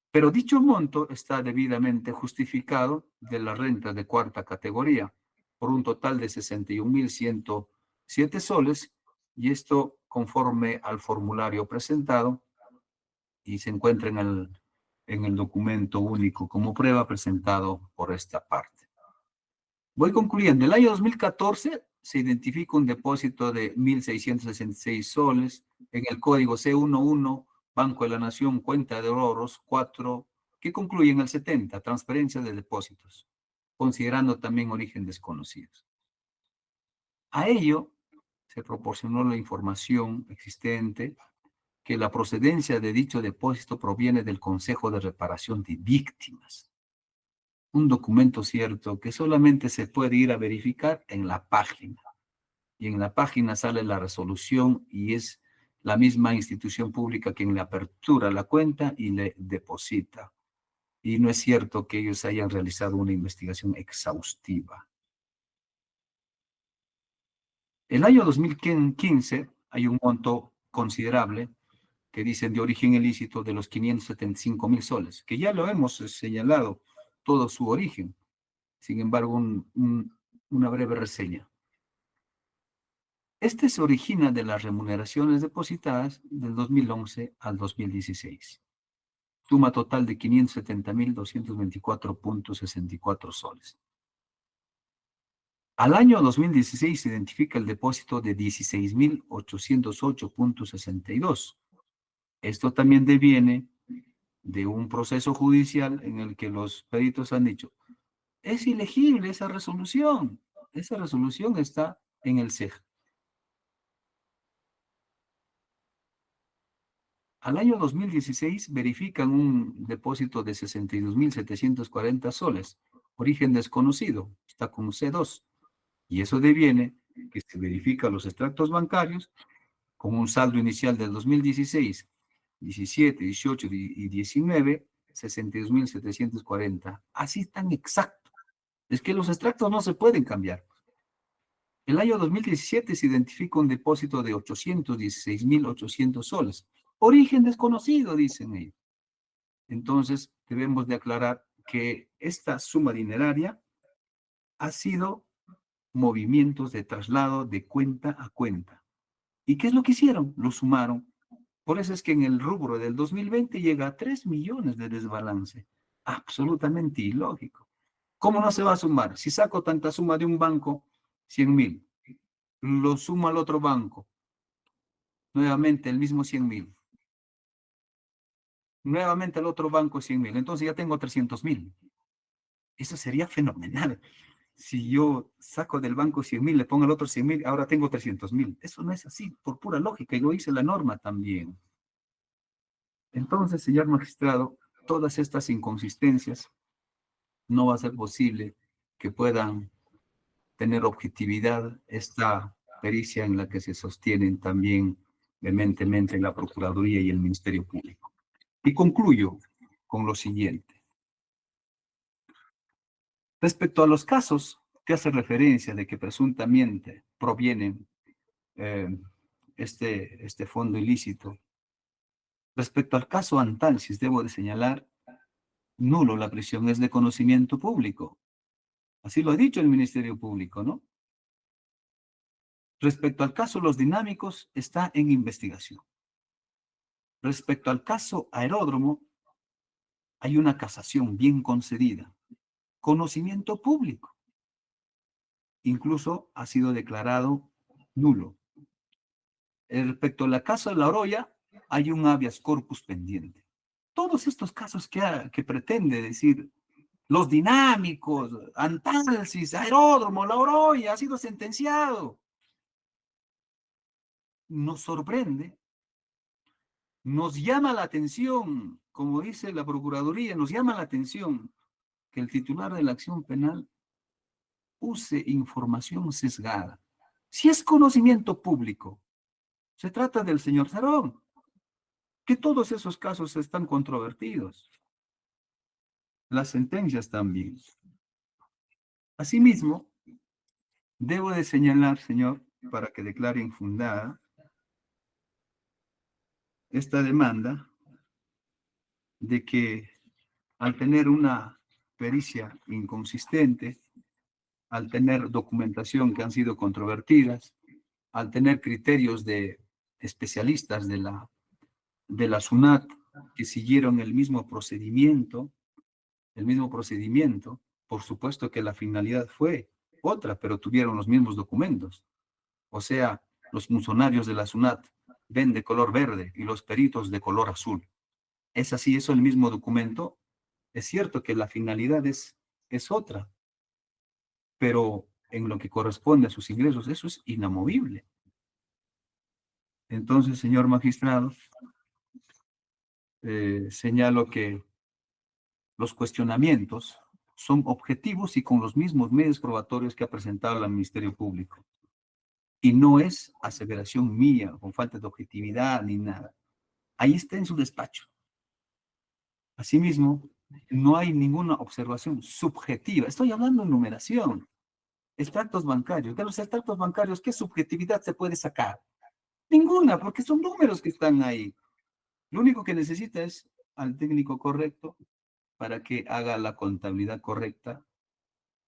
Pero dicho monto está debidamente justificado de la renta de cuarta categoría, por un total de 61.107 soles, y esto conforme al formulario presentado, y se encuentra en el documento único como prueba presentado por esta parte. Voy concluyendo. El año 2014 se identifica un depósito de 1.666 soles en el código C11, Banco de la Nación, cuenta de ahorros 4, que concluye en el 70, transferencia de depósitos, considerando también origen desconocidos. A ello se proporcionó la información existente que la procedencia de dicho depósito proviene del Consejo de Reparación de Víctimas. Un documento cierto que solamente se puede ir a verificar en la página. Y en la página sale la resolución y es la misma institución pública quien le apertura la cuenta y le deposita. Y no es cierto que ellos hayan realizado una investigación exhaustiva. El año 2015 hay un monto considerable que dicen de origen ilícito de los 575.000 soles, que ya lo hemos señalado todo su origen. Sin embargo, una breve reseña. Este se origina de las remuneraciones depositadas del 2011 al 2016. Suma total de 570.224.64 soles. Al año 2016 se identifica el depósito de 16.808.62. Esto también deviene de un proceso judicial en el que los peritos han dicho, es ilegible esa resolución. Esa resolución está en el CEJ. Al año 2016 verifican un depósito de 62.740 soles, origen desconocido, está con C2. Y eso deviene que se verifican los extractos bancarios con un saldo inicial del 2016, 17, 18 y 19, 62.740. Así tan exacto. Es que los extractos no se pueden cambiar. El año 2017 se identifica un depósito de 816.800 soles. Origen desconocido, dicen ellos. Entonces, debemos de aclarar que esta suma dineraria ha sido movimientos de traslado de cuenta a cuenta. ¿Y qué es lo que hicieron? Lo sumaron. Por eso es que en el rubro del 2020 llega a 3 millones de desbalance. Absolutamente ilógico. ¿Cómo no se va a sumar? Si saco tanta suma de un banco, 100.000, lo sumo al otro banco, nuevamente el mismo 100.000. Nuevamente al otro banco 100.000. Entonces ya tengo 300.000. Eso sería fenomenal. Si yo saco del banco 100.000, le pongo al otro 100.000, ahora tengo 300.000. Eso no es así, por pura lógica, y lo dice la norma también. Entonces, señor magistrado, todas estas inconsistencias no va a ser posible que puedan tener objetividad esta pericia en la que se sostienen también vehementemente la Procuraduría y el Ministerio Público. Y concluyo con lo siguiente. Respecto a los casos que hace referencia de que presuntamente provienen este fondo ilícito, respecto al caso Antalsis, debo de señalar, nulo, la prisión es de conocimiento público. Así lo ha dicho el Ministerio Público, ¿no? Respecto al caso Los Dinámicos, está en investigación. Respecto al caso Aeródromo, hay una casación bien concedida. Conocimiento público. Incluso ha sido declarado nulo. Respecto al caso de La Oroya, hay un habeas corpus pendiente. Todos estos casos que pretende decir Los Dinámicos, Antalsis, Aeródromo, La Oroya, ha sido sentenciado. Nos sorprende, nos llama la atención, como dice la Procuraduría, nos llama la atención que el titular de la acción penal use información sesgada. Si es conocimiento público, se trata del señor Sarón, que todos esos casos están controvertidos. Las sentencias también. Asimismo, debo de señalar, señor, para que declare infundada esta demanda de que al tener una pericia inconsistente, al tener documentación que han sido controvertidas, al tener criterios de especialistas de la SUNAT que siguieron el mismo procedimiento, por supuesto que la finalidad fue otra, pero tuvieron los mismos documentos. O sea, los funcionarios de la SUNAT ven de color verde y los peritos de color azul. ¿Es así eso el mismo documento? Es cierto que la finalidad es otra, pero en lo que corresponde a sus ingresos, eso es inamovible. Entonces, señor magistrado, señalo que los cuestionamientos son objetivos y con los mismos medios probatorios que ha presentado el Ministerio Público. Y no es aseveración mía, con falta de objetividad ni nada. Ahí está en su despacho. Asimismo, no hay ninguna observación subjetiva. Estoy hablando de numeración. Extractos bancarios. De los extractos bancarios, ¿qué subjetividad se puede sacar? Ninguna, porque son números que están ahí. Lo único que necesita es al técnico correcto para que haga la contabilidad correcta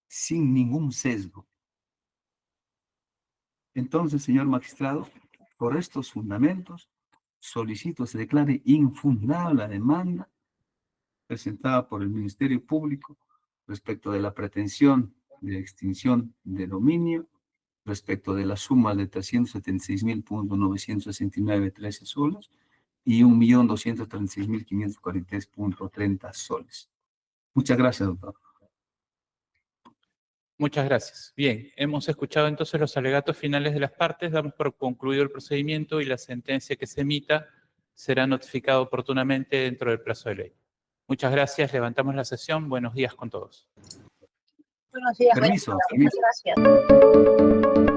sin ningún sesgo. Entonces, señor magistrado, por estos fundamentos, solicito se declare infundable la demanda presentada por el Ministerio Público respecto de la pretensión de extinción de dominio, respecto de la suma de 376.969.13 soles y 1.236.543.30 soles. Muchas gracias, doctor. Muchas gracias. Bien, hemos escuchado entonces los alegatos finales de las partes, damos por concluido el procedimiento y la sentencia que se emita será notificada oportunamente dentro del plazo de ley. Muchas gracias, levantamos la sesión. Buenos días con todos. Buenos días. Permiso, Muchas gracias.